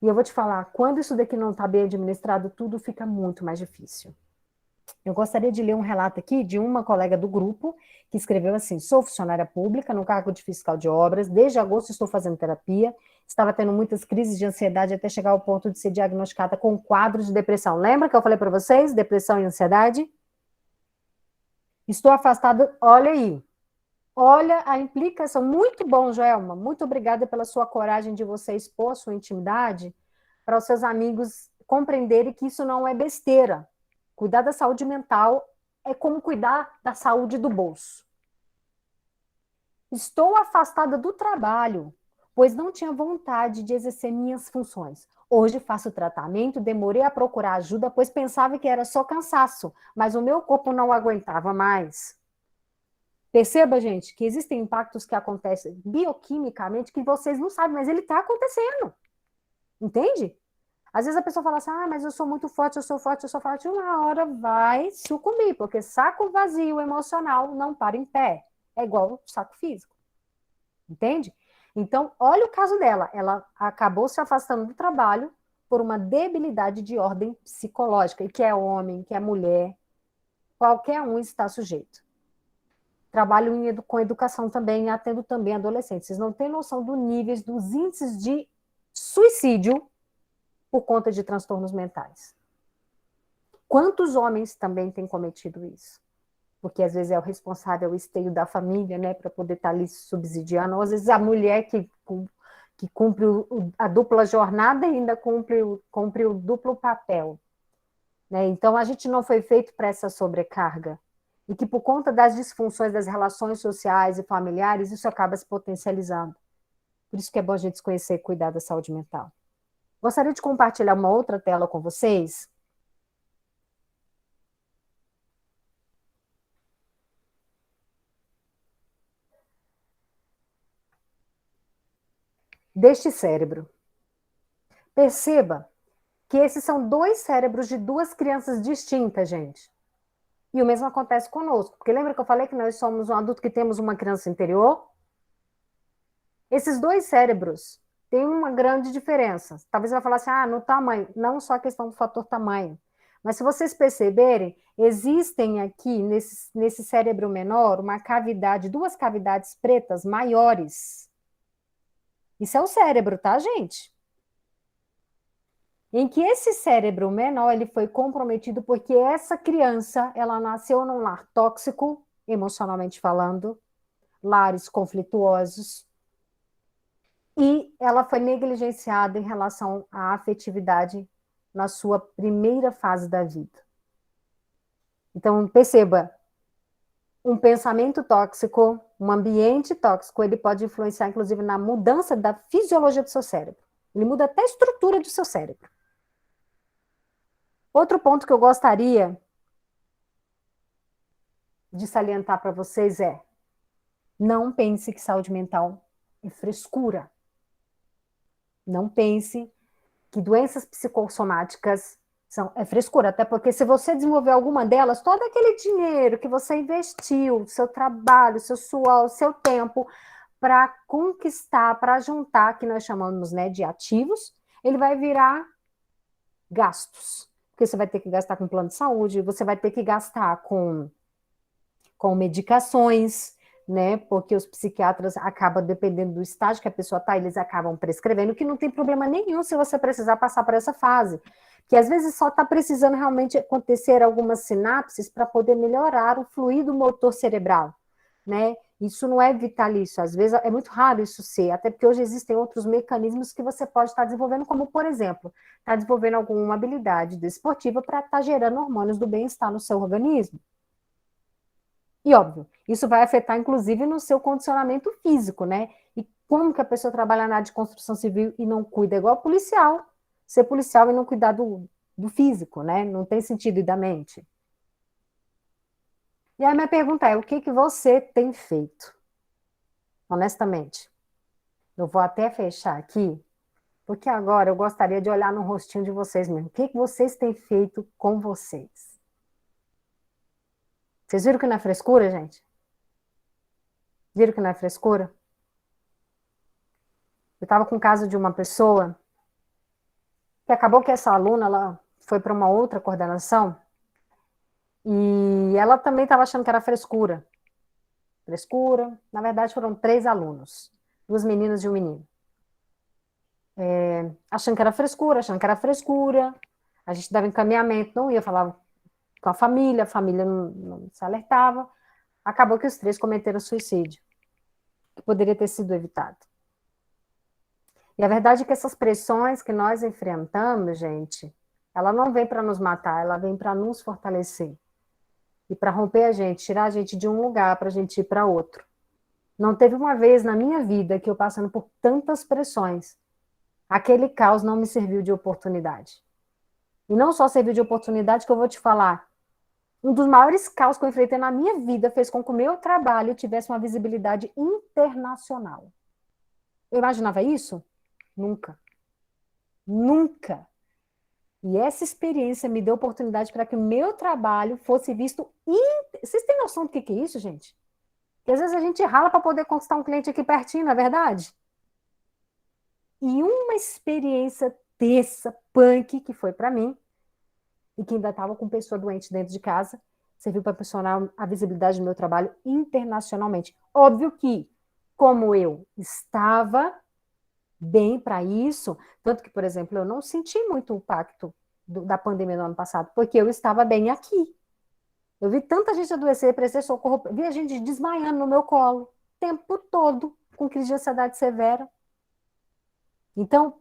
E eu vou te falar, quando isso daqui não está bem administrado, tudo fica muito mais difícil. Eu gostaria de ler um relato aqui de uma colega do grupo que escreveu assim: sou funcionária pública no cargo de fiscal de obras, desde agosto estou fazendo terapia, estava tendo muitas crises de ansiedade até chegar ao ponto de ser diagnosticada com um quadro de depressão. Lembra que eu falei para vocês? Depressão e ansiedade? Estou afastada, olha aí. Olha a implicação. Muito bom, Joelma. Muito obrigada pela sua coragem de você expor sua intimidade para os seus amigos compreenderem que isso não é besteira. Cuidar da saúde mental é como cuidar da saúde do bolso. Estou afastada do trabalho, pois não tinha vontade de exercer minhas funções. Hoje faço tratamento, demorei a procurar ajuda, pois pensava que era só cansaço, mas o meu corpo não aguentava mais. Perceba, gente, que existem impactos que acontecem bioquimicamente que vocês não sabem, mas ele está acontecendo. Entende? Às vezes a pessoa fala assim, mas eu sou muito forte, eu sou forte, eu sou forte. Uma hora vai sucumbir, porque saco vazio emocional não para em pé. É igual saco físico. Entende? Então, olha o caso dela. Ela acabou se afastando do trabalho por uma debilidade de ordem psicológica, e que é homem, que é mulher, qualquer um está sujeito. Trabalho com educação também, atendo também adolescentes. Vocês não têm noção dos níveis, dos índices de suicídio por conta de transtornos mentais. Quantos homens também têm cometido isso? Porque às vezes é o responsável, o esteio da família, né, para poder estar ali subsidiando, ou às vezes a mulher que cumpre a dupla jornada e ainda cumpre o duplo papel. Né? Então, a gente não foi feito para essa sobrecarga. E que por conta das disfunções das relações sociais e familiares, isso acaba se potencializando. Por isso que é bom a gente se conhecer e cuidar da saúde mental. Gostaria de compartilhar uma outra tela com vocês. Deste cérebro. Perceba que esses são dois cérebros de duas crianças distintas, gente. E o mesmo acontece conosco. Porque lembra que eu falei que nós somos um adulto que temos uma criança interior? Esses dois cérebros têm uma grande diferença. Talvez você vai falar assim, no tamanho. Não só a questão do fator tamanho. Mas se vocês perceberem, existem aqui, nesse cérebro menor, uma cavidade, duas cavidades pretas maiores. Isso é o cérebro, tá, gente? Em que esse cérebro menor ele foi comprometido porque essa criança ela nasceu num lar tóxico, emocionalmente falando, lares conflituosos, e ela foi negligenciada em relação à afetividade na sua primeira fase da vida. Então, perceba, um pensamento tóxico, um ambiente tóxico, ele pode influenciar, inclusive, na mudança da fisiologia do seu cérebro. Ele muda até a estrutura do seu cérebro. Outro ponto que eu gostaria de salientar para vocês é: não pense que saúde mental é frescura. Não pense que doenças psicossomáticas É frescura, até porque se você desenvolver alguma delas, todo aquele dinheiro que você investiu, seu trabalho, seu suor, seu tempo, para conquistar, para juntar, que nós chamamos, né, de ativos, ele vai virar gastos. Porque você vai ter que gastar com plano de saúde, você vai ter que gastar com medicações, né? Porque os psiquiatras acabam, dependendo do estágio que a pessoa está, eles acabam prescrevendo, que não tem problema nenhum se você precisar passar por essa fase. Que às vezes só está precisando realmente acontecer algumas sinapses para poder melhorar o fluido motor cerebral, né? Isso não é vitalício, às vezes é muito raro isso ser, até porque hoje existem outros mecanismos que você pode estar desenvolvendo, como, por exemplo, estar desenvolvendo alguma habilidade desportiva para estar gerando hormônios do bem-estar no seu organismo. E, óbvio, isso vai afetar, inclusive, no seu condicionamento físico, né? E como que a pessoa trabalha na área de construção civil e não cuida? Igual policial. Ser policial e não cuidar do físico, né? Não tem sentido, e da mente. E aí minha pergunta é, o que você tem feito? Honestamente. Eu vou até fechar aqui, porque agora eu gostaria de olhar no rostinho de vocês mesmo. O que vocês têm feito com vocês? Vocês viram que não é frescura, gente? Viram que não é frescura? Eu estava com o caso de uma pessoa que acabou que essa aluna, ela foi para uma outra coordenação e ela também estava achando que era frescura. Frescura. Na verdade, foram 3 alunos. 2 meninas e um menino. Achando que era frescura, A gente dava encaminhamento, não ia falar com a família não se alertava. Acabou que os 3 cometeram suicídio, que poderia ter sido evitado. E a verdade é que essas pressões que nós enfrentamos, gente, ela não vem para nos matar, ela vem para nos fortalecer. E para romper a gente, tirar a gente de um lugar para a gente ir para outro. Não teve uma vez na minha vida que eu passando por tantas pressões, aquele caos não me serviu de oportunidade. E não só serviu de oportunidade, que eu vou te falar, um dos maiores caos que eu enfrentei na minha vida fez com que o meu trabalho tivesse uma visibilidade internacional. Eu imaginava isso? Nunca. Nunca. E essa experiência me deu oportunidade para que o meu trabalho fosse visto. Vocês têm noção do que é isso, gente? Que às vezes a gente rala para poder conquistar um cliente aqui pertinho, não é verdade? E uma experiência dessa, punk, que foi para mim, e que ainda estava com pessoa doente dentro de casa, serviu para impulsionar a visibilidade do meu trabalho internacionalmente. Óbvio que, como eu estava bem para isso, tanto que, por exemplo, eu não senti muito o impacto da pandemia no ano passado, porque eu estava bem aqui. Eu vi tanta gente adoecer, precisar de socorro, vi a gente desmaiando no meu colo, o tempo todo, com crise de ansiedade severa. Então,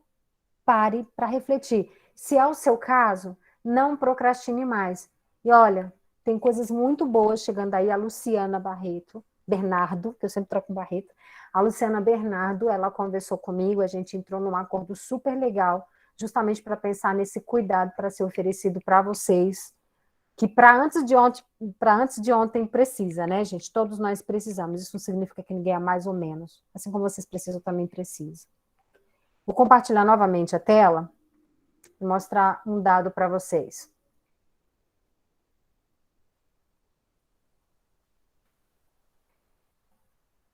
pare para refletir. Se é o seu caso, não procrastine mais. E olha, tem coisas muito boas chegando aí. A Luciana Bernardo, que eu sempre troco com Barreto, a Luciana Bernardo, ela conversou comigo, a gente entrou num acordo super legal, justamente para pensar nesse cuidado para ser oferecido para vocês, que para antes de ontem precisa, né, gente? Todos nós precisamos. Isso não significa que ninguém é mais ou menos. Assim como vocês precisam, eu também preciso. Vou compartilhar novamente a tela e mostrar um dado para vocês.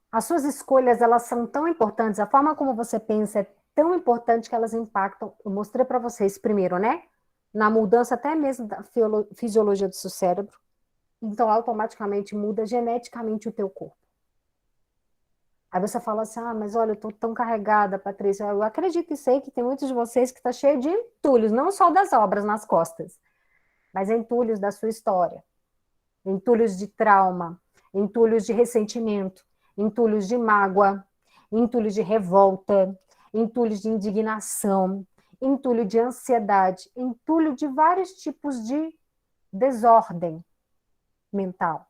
As suas escolhas, elas são tão importantes, a forma como você pensa é tão importante que elas impactam. Eu mostrei para vocês primeiro, né? Na mudança até mesmo da fisiologia do seu cérebro. Então, automaticamente muda geneticamente o teu corpo. Aí você fala assim, mas olha, eu tô tão carregada, Patrícia. Eu acredito e sei que tem muitos de vocês que está cheio de entulhos, não só das obras nas costas, mas entulhos da sua história. Entulhos de trauma, entulhos de ressentimento, entulhos de mágoa, entulhos de revolta, entulhos de indignação, entulho de ansiedade, entulho de vários tipos de desordem mental.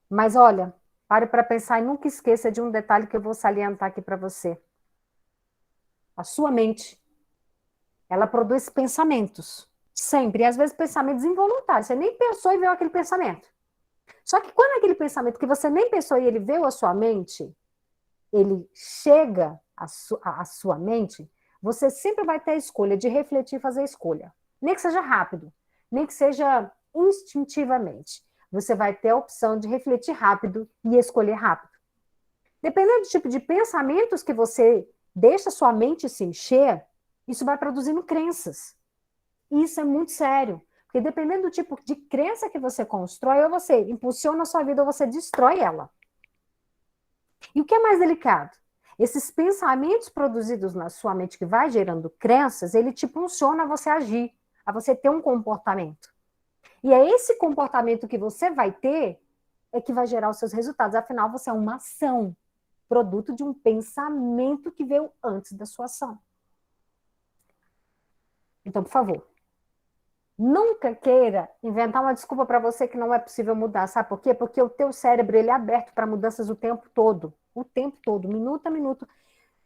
Mas olha, pare para pensar e nunca esqueça de um detalhe que eu vou salientar aqui para você. A sua mente, ela produz pensamentos, sempre, e às vezes pensamentos involuntários. Você nem pensou e veio aquele pensamento. Só que quando aquele pensamento que você nem pensou e ele veio à sua mente, ele chega à sua mente, você sempre vai ter a escolha de refletir e fazer a escolha. Nem que seja rápido, nem que seja instintivamente. Você vai ter a opção de refletir rápido e escolher rápido. Dependendo do tipo de pensamentos que você deixa sua mente se encher, isso vai produzindo crenças. E isso é muito sério. Porque dependendo do tipo de crença que você constrói, ou você impulsiona a sua vida ou você destrói ela. E o que é mais delicado? Esses pensamentos produzidos na sua mente que vai gerando crenças, ele te impulsiona a você agir, a você ter um comportamento. E é esse comportamento que você vai ter é que vai gerar os seus resultados. Afinal, você é uma ação, produto de um pensamento que veio antes da sua ação. Então, por favor, nunca queira inventar uma desculpa para você que não é possível mudar. Sabe por quê? Porque o teu cérebro ele é aberto para mudanças o tempo todo, minuto a minuto.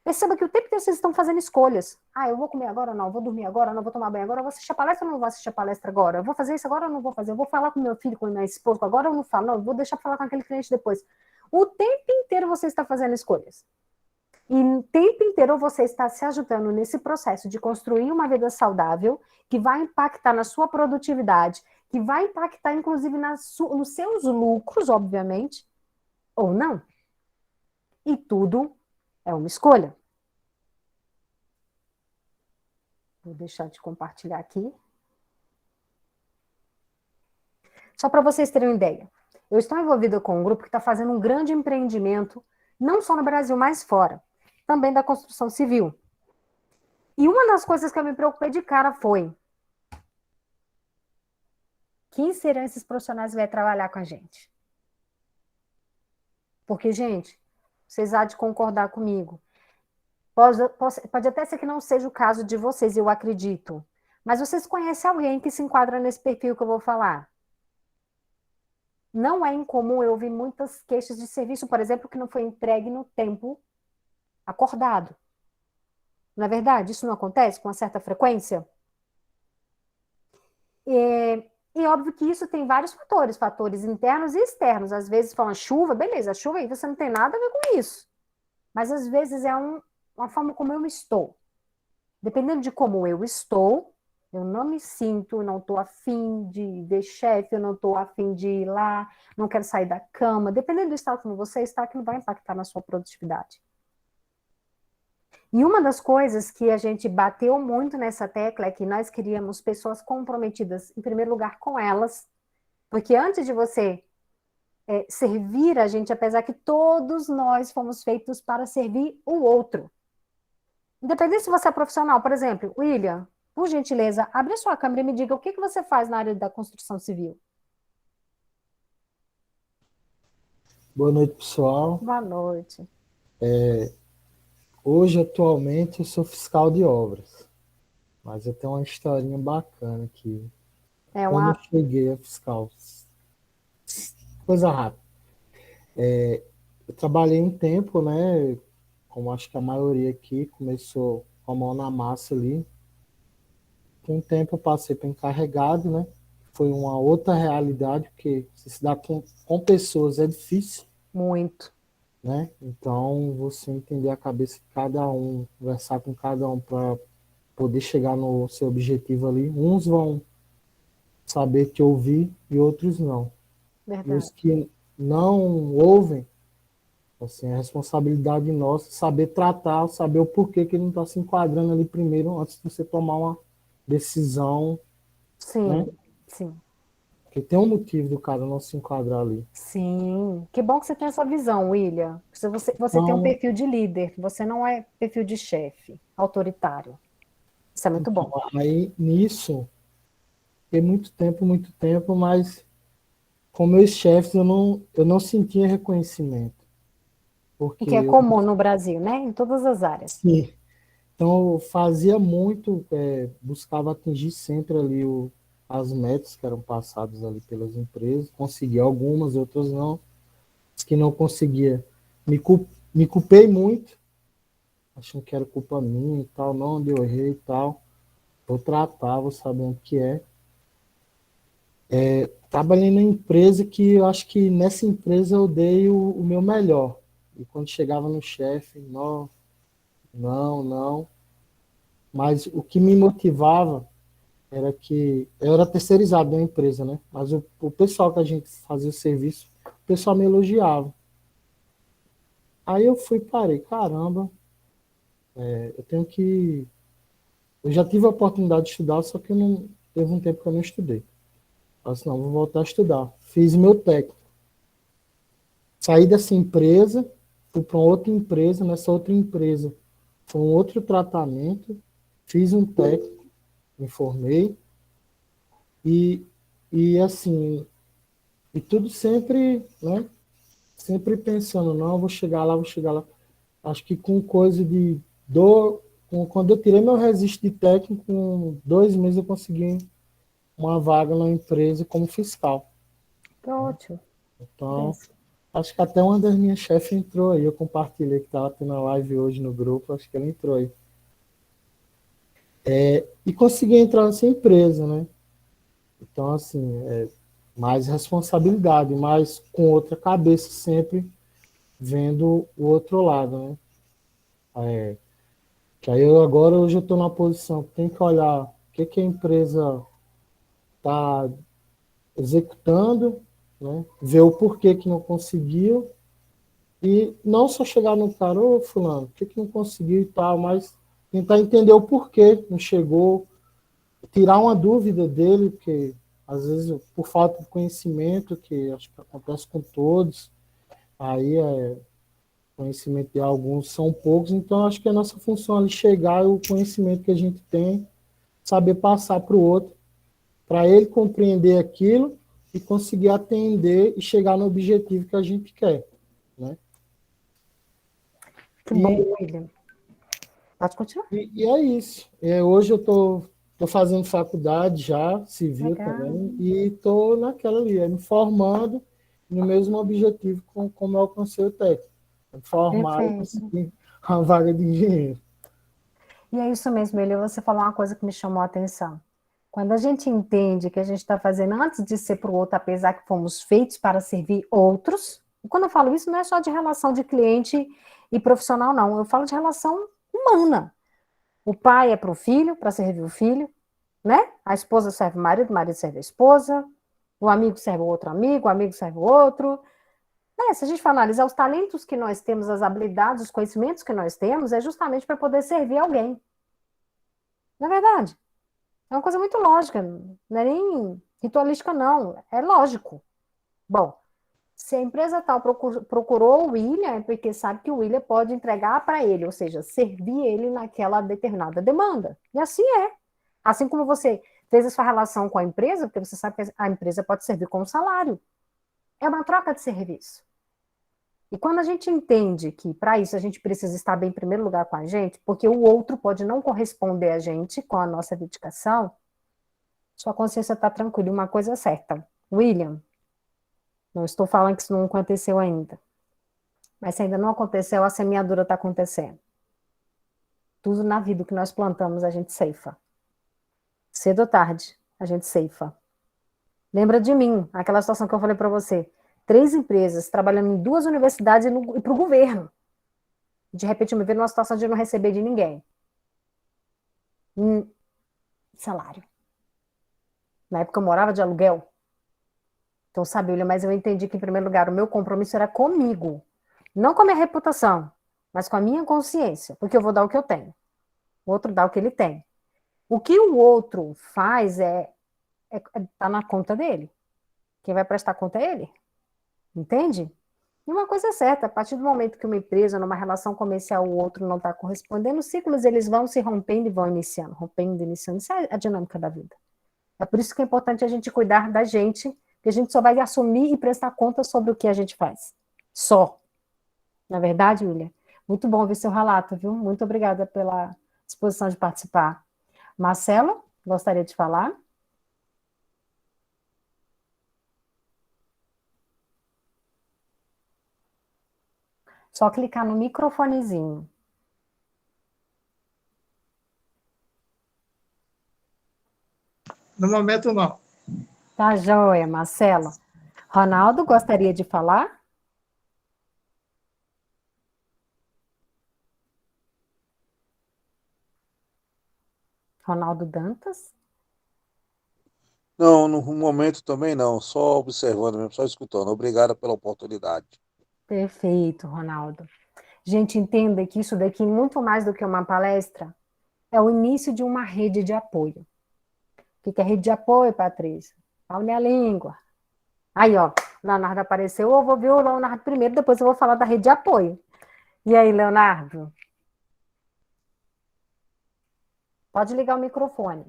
Perceba que o tempo inteiro vocês estão fazendo escolhas. Ah, eu vou comer agora ou não? Eu vou dormir agora ou não? Eu vou tomar banho agora? Eu vou assistir a palestra ou não vou assistir a palestra agora? Eu vou fazer isso agora ou não vou fazer? Eu vou falar com meu filho, com meu esposo agora ou não falo? Não, eu vou deixar falar com aquele cliente depois. O tempo inteiro você está fazendo escolhas. E o tempo inteiro você está se ajudando nesse processo de construir uma vida saudável que vai impactar na sua produtividade, que vai impactar, inclusive, nos seus lucros, obviamente, ou não. E tudo é uma escolha. Vou deixar de compartilhar aqui. Só para vocês terem uma ideia. Eu estou envolvida com um grupo que está fazendo um grande empreendimento, não só no Brasil, mas fora. Também da construção civil. E uma das coisas que eu me preocupei de cara foi: quem serão esses profissionais que vão trabalhar com a gente? Porque, gente, vocês há de concordar comigo. Pode até ser que não seja o caso de vocês, eu acredito. Mas vocês conhecem alguém que se enquadra nesse perfil que eu vou falar? Não é incomum eu ouvir muitas queixas de serviço, por exemplo, que não foi entregue no tempo acordado. Não é verdade? Isso não acontece com uma certa frequência? E óbvio que isso tem vários fatores internos e externos. Às vezes falam chuva, beleza, a chuva aí você não tem nada a ver com isso. Mas às vezes é uma forma como eu estou. Dependendo de como eu estou, eu não me sinto, não estou afim de ver chefe, eu não estou afim de ir lá, não quero sair da cama. Dependendo do estado como você está, que não vai impactar na sua produtividade. E uma das coisas que a gente bateu muito nessa tecla é que nós queríamos pessoas comprometidas, em primeiro lugar, com elas, porque antes de você servir a gente, apesar que todos nós fomos feitos para servir o outro. Independente se você é profissional, por exemplo, William, por gentileza, abre a sua câmera e me diga o que você faz na área da construção civil. Boa noite, pessoal. Boa noite. Hoje, atualmente, eu sou fiscal de obras. Mas eu tenho uma historinha bacana aqui. Quando eu cheguei a fiscal, coisa rápida. Eu trabalhei um tempo, né? Como acho que a maioria aqui começou com a mão na massa ali. Com o tempo eu passei para encarregado, né? Foi uma outra realidade, porque se dar com pessoas é difícil. Muito. Né? Então, você entender a cabeça de cada um, conversar com cada um para poder chegar no seu objetivo ali. Uns vão saber te ouvir e outros não. Verdade. E os que não ouvem, assim, é responsabilidade nossa saber tratar, saber o porquê que ele não está se enquadrando ali primeiro, antes de você tomar uma decisão. Sim, né? sim. Porque tem um motivo do cara não se enquadrar ali. Sim. Que bom que você tem essa visão, William. Você tem um perfil de líder, você não é perfil de chefe, autoritário. Isso é muito bom. Aí, nisso, fiquei muito tempo, mas com meus chefes eu não sentia reconhecimento. Que é comum no Brasil, né? Em todas as áreas. Sim. Então, eu fazia muito, buscava atingir sempre ali as metas que eram passadas ali pelas empresas, conseguia algumas, outras não. As que não conseguia, me culpei muito, achando que era culpa minha e tal, não, onde eu errei e tal. Vou tratar, vou saber o que é. Trabalhei na empresa que eu acho que nessa empresa eu dei o meu melhor. E quando chegava no chefe, não. Mas o que me motivava era que eu era terceirizado da empresa, né? Mas o pessoal que a gente fazia o serviço, o pessoal me elogiava. Aí eu fui, parei, caramba, eu tenho que. Eu já tive a oportunidade de estudar, só que eu não teve um tempo que eu não estudei. Eu disse, não, vou voltar a estudar. Fiz meu técnico. Saí dessa empresa, fui para outra empresa, nessa outra empresa foi um outro tratamento, fiz um técnico, me formei, e, e assim, e tudo sempre, né? Sempre pensando, não, eu vou chegar lá, vou chegar lá. Acho que com coisa de dor, quando eu tirei meu registro de técnico, com 2 meses eu consegui uma vaga na empresa como fiscal. Que ótimo. Então, acho que até uma das minhas chefes entrou aí. Eu compartilhei que estava tendo a live hoje no grupo, acho que ela entrou aí. E consegui entrar nessa empresa, né? Então, assim, mais responsabilidade, mas com outra cabeça sempre vendo o outro lado, né? Que aí eu agora hoje eu estou na posição que tem que olhar o que a empresa está executando, né? Ver o porquê que não conseguiu e não só chegar no cara, ô fulano, por que não conseguiu e tal, mas tentar entender o porquê não chegou, tirar uma dúvida dele, porque às vezes por falta de conhecimento, que acho que acontece com todos, aí conhecimento de alguns são poucos, então acho que a nossa função é chegar o conhecimento que a gente tem, saber passar para o outro, para ele compreender aquilo e conseguir atender e chegar no objetivo que a gente quer, né? Que bom, E, William. Pode continuar. e é isso. Hoje eu tô fazendo faculdade já, civil Legal. também, e estou naquela ali, me formando no mesmo objetivo como eu alcancei o técnico. Formar e Perfeito. conseguir uma vaga de engenheiro. E é isso mesmo, William. Você falou uma coisa que me chamou a atenção. Quando a gente entende que a gente está fazendo antes de ser para o outro, apesar que fomos feitos para servir outros, e quando eu falo isso, não é só de relação de cliente e profissional, não. Eu falo de relação humana. O pai é para o filho, para servir o filho, né? A esposa serve o marido serve a esposa, o amigo serve o amigo serve o outro. Se a gente for analisar os talentos que nós temos, as habilidades, os conhecimentos que nós temos, é justamente para poder servir alguém. Não é verdade? É uma coisa muito lógica, não é nem ritualística, não. É lógico. Bom, se a empresa tal procurou o William, é porque sabe que o William pode entregar para ele, ou seja, servir ele naquela determinada demanda. E assim é. Assim como você fez a sua relação com a empresa, porque você sabe que a empresa pode servir como salário. É uma troca de serviço. E quando a gente entende que para isso a gente precisa estar bem em primeiro lugar com a gente, porque o outro pode não corresponder a gente com a nossa dedicação, sua consciência está tranquila. Uma coisa é certa. William, não estou falando que isso não aconteceu ainda. Mas se ainda não aconteceu, a semeadura está acontecendo. Tudo na vida que nós plantamos, a gente ceifa. Cedo ou tarde, a gente ceifa. Lembra de mim, aquela situação que eu falei para você. 3 empresas trabalhando em 2 universidades e para o governo. De repente eu me vejo numa situação de não receber de ninguém. Salário. Na época eu morava de aluguel. Então, sabe, William, mas eu entendi que, em primeiro lugar, o meu compromisso era comigo. Não com a minha reputação, mas com a minha consciência. Porque eu vou dar o que eu tenho. O outro dá o que ele tem. O que o outro faz tá na conta dele. Quem vai prestar conta é ele. Entende? E uma coisa é certa, a partir do momento que uma empresa, numa relação comercial, o outro não está correspondendo, os ciclos eles vão se rompendo e vão iniciando, rompendo, iniciando. Isso é a dinâmica da vida. É por isso que é importante a gente cuidar da gente, que a gente só vai assumir e prestar conta sobre o que a gente faz. Só. Na verdade, William? Muito bom ver seu relato, viu? Muito obrigada pela disposição de participar. Marcelo, gostaria de falar? Só clicar no microfonezinho. No momento, não. Tá joia, Marcelo. Ronaldo, gostaria de falar? Ronaldo Dantas? Não, no momento também não, só observando mesmo, só escutando. Obrigado pela oportunidade. Perfeito, Ronaldo. Gente, entenda que isso daqui, muito mais do que uma palestra, é o início de uma rede de apoio. O que é rede de apoio, Patrícia? Fala minha língua. Aí, ó, Leonardo apareceu. Eu vou ver o Leonardo primeiro, depois eu vou falar da rede de apoio. E aí, Leonardo? Pode ligar o microfone.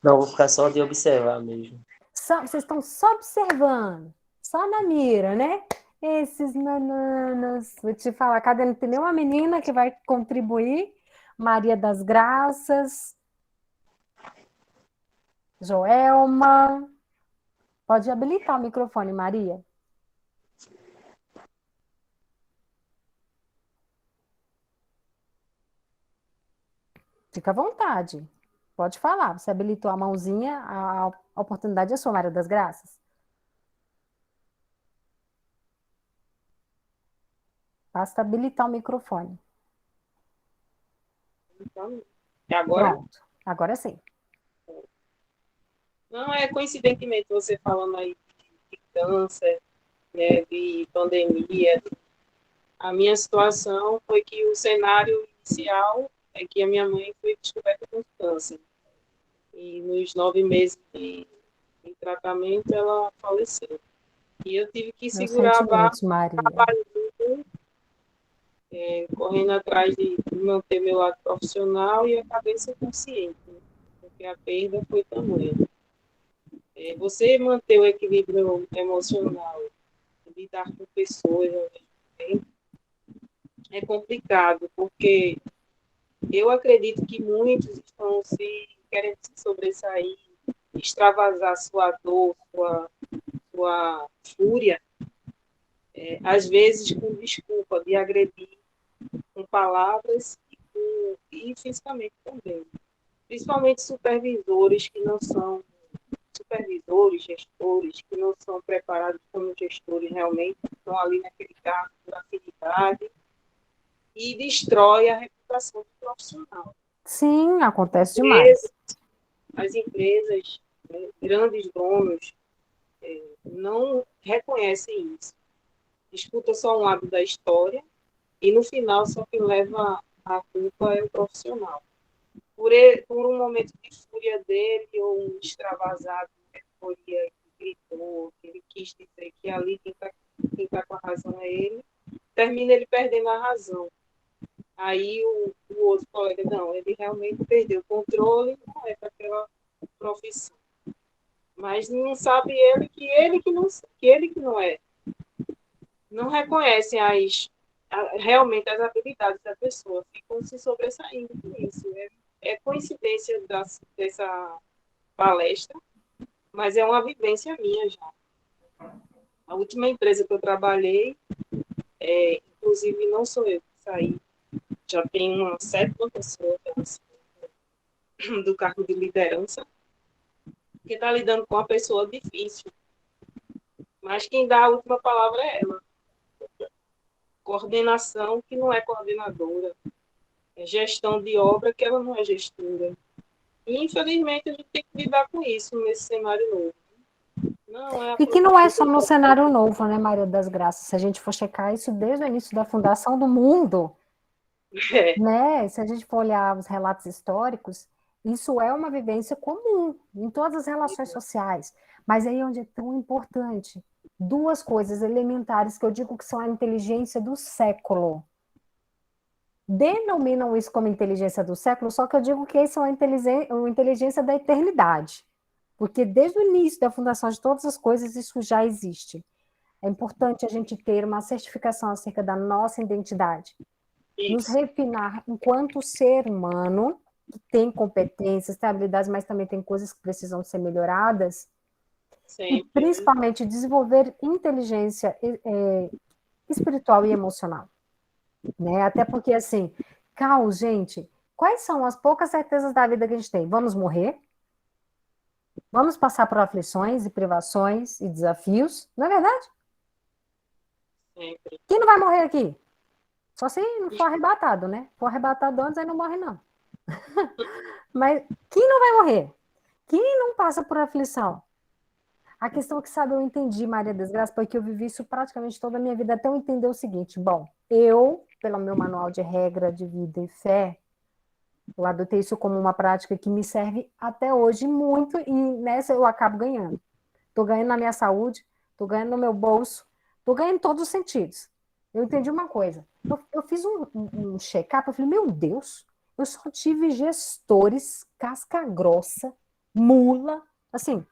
Não, vou ficar só de observar mesmo. Vocês estão só observando, só na mira, né? Esses nananas. Vou te falar, cadê? Não tem nenhuma menina que vai contribuir? Maria das Graças, Joelma. Pode habilitar o microfone, Maria. Fica à vontade. Pode falar. Você habilitou a mãozinha, a oportunidade é sua, Maria das Graças. Basta habilitar o microfone. Então, e agora? Pronto. Agora sim. Não, coincidentemente você falando aí de câncer, né, de pandemia. A minha situação foi que o cenário inicial é que a minha mãe foi descoberta com câncer. E nos 9 meses de tratamento, ela faleceu. E eu tive que Meus segurar a barra, sentimentos, Maria. correndo atrás de manter meu lado profissional e a cabeça consciente, né? Porque a perda foi tamanha. Você manter o equilíbrio emocional, lidar com pessoas ao mesmo tempo, é complicado, porque eu acredito que muitos estão querendo se sobressair, extravasar sua dor, sua fúria, às vezes com desculpa de agredir com palavras e fisicamente também. Principalmente supervisores que não são supervisores, gestores, que não são preparados como gestores realmente, estão ali naquele cargo de afinidade e destrói a reputação do profissional. Sim, acontece demais. As empresas, né, grandes donos, não reconhecem isso. Escuta só um lado da história e no final só quem leva a culpa é o profissional. Por um momento de fúria dele ou um extravasado de euforia que gritou, que ele quis dizer que ali quem tá com a razão é ele, termina ele perdendo a razão. Aí o outro colega, não, ele realmente perdeu o controle, não é para aquela profissão. Mas não sabe ele que não é. Não reconhecem realmente as habilidades da pessoa, ficam se sobressaindo com isso. É coincidência dessa palestra, mas é uma vivência minha já. A última empresa que eu trabalhei, inclusive não sou eu que saí, já tem uma 7ª pessoa do cargo de liderança, que está lidando com uma pessoa difícil. Mas quem dá a última palavra é ela. Coordenação, que não é coordenadora. Gestão de obra, que ela não é gestora. E, infelizmente, a gente tem que lidar com isso nesse cenário novo. E que não é só no cenário novo, né, Maria das Graças? Se a gente for checar isso desde o início da fundação do mundo, né? Se a gente for olhar os relatos históricos, isso é uma vivência comum em todas as relações sociais. Mas aí é onde é tão importante. 2 coisas elementares que eu digo que são a inteligência do século. Denominam isso como inteligência do século, só que eu digo que isso é uma inteligência da eternidade. Porque desde o início da fundação de todas as coisas, isso já existe. É importante a gente ter uma certificação acerca da nossa identidade. Isso. Nos refinar enquanto ser humano, que tem competências, tem habilidades, mas também tem coisas que precisam ser melhoradas. Sempre. E principalmente desenvolver inteligência espiritual e emocional. Né? Até porque, assim, gente, quais são as poucas certezas da vida que a gente tem? Vamos morrer? Vamos passar por aflições e privações e desafios, não é verdade? Sempre. Quem não vai morrer aqui? Só se não for arrebatado, né? For arrebatado antes, aí não morre, não. Mas quem não vai morrer? Quem não passa por aflição? A questão é que, sabe, eu entendi, Maria das Graças, porque eu vivi isso praticamente toda a minha vida, até eu entender o seguinte, bom, eu, pelo meu manual de regra de vida e fé, eu adotei isso como uma prática que me serve até hoje muito, e nessa eu acabo ganhando. Estou ganhando na minha saúde, estou ganhando no meu bolso, estou ganhando em todos os sentidos. Eu entendi uma coisa, eu fiz um check-up, eu falei, meu Deus, eu só tive gestores casca grossa, mula, assim,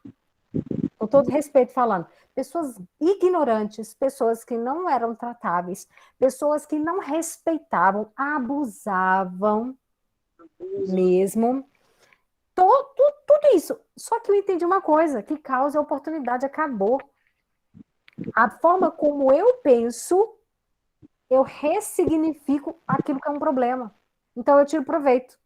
com todo respeito falando, pessoas ignorantes, pessoas que não eram tratáveis, pessoas que não respeitavam, abusavam mesmo, tudo isso. Só que eu entendi uma coisa, que causa e oportunidade acabou. A forma como eu penso, eu ressignifico aquilo que é um problema. Então eu tiro proveito.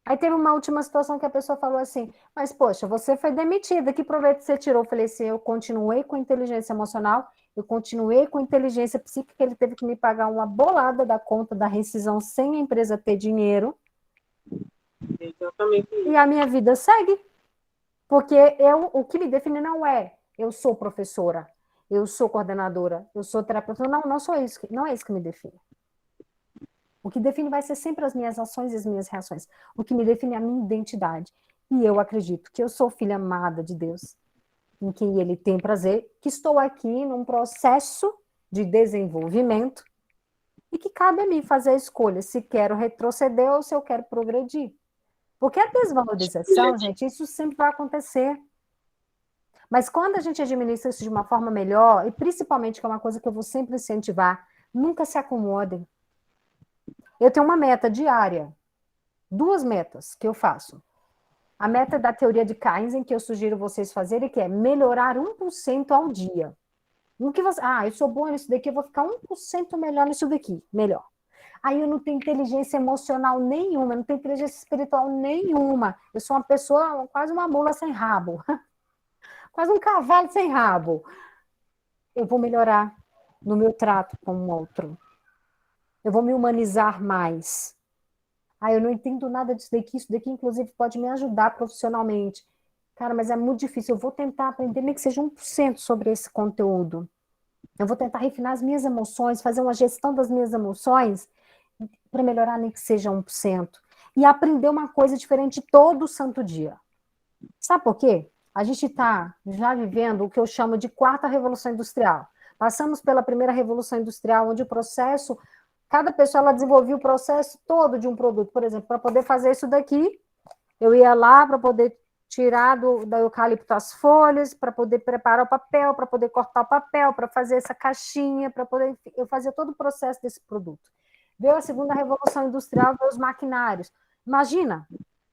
Aí teve uma última situação que a pessoa falou assim, mas poxa, você foi demitida, que proveito você tirou? Eu falei assim, eu continuei com inteligência emocional, eu continuei com inteligência psíquica, ele teve que me pagar uma bolada da conta da rescisão sem a empresa ter dinheiro. Exatamente. E a minha vida segue. Porque o que me define não é eu sou professora, eu sou coordenadora, eu sou terapeuta. Não sou isso, não é isso que me define. O que define vai ser sempre as minhas ações e as minhas reações. O que me define é a minha identidade. E eu acredito que eu sou filha amada de Deus, em quem Ele tem prazer, que estou aqui num processo de desenvolvimento e que cabe a mim fazer a escolha se quero retroceder ou se eu quero progredir. Porque a desvalorização, gente, isso sempre vai acontecer. Mas quando a gente administra isso de uma forma melhor, e principalmente, que é uma coisa que eu vou sempre incentivar, nunca se acomodem. Eu tenho uma meta diária, 2 metas que eu faço. A meta da teoria de Kaizen, que eu sugiro vocês fazerem, que é melhorar 1% ao dia. No que você, eu sou boa nisso daqui, eu vou ficar 1% melhor nisso daqui, melhor. Aí eu não tenho inteligência emocional nenhuma, eu não tenho inteligência espiritual nenhuma. Eu sou uma pessoa, quase uma mula sem rabo. Quase um cavalo sem rabo. Eu vou melhorar no meu trato com o outro. Eu vou me humanizar mais. Eu não entendo nada disso daqui, isso daqui, inclusive, pode me ajudar profissionalmente. Cara, mas é muito difícil. Eu vou tentar aprender, nem que seja 1% sobre esse conteúdo. Eu vou tentar refinar as minhas emoções, fazer uma gestão das minhas emoções para melhorar, nem que seja 1%. E aprender uma coisa diferente todo santo dia. Sabe por quê? A gente está já vivendo o que eu chamo de 4ª Revolução Industrial. Passamos pela primeira Revolução Industrial, onde o processo, cada pessoa ela desenvolvia o processo todo de um produto. Por exemplo, para poder fazer isso daqui, eu ia lá para poder tirar da eucalipto as folhas, para poder preparar o papel, para poder cortar o papel, para fazer essa caixinha, para poder... Eu fazia todo o processo desse produto. Veio a segunda Revolução Industrial, veio os maquinários. Imagina,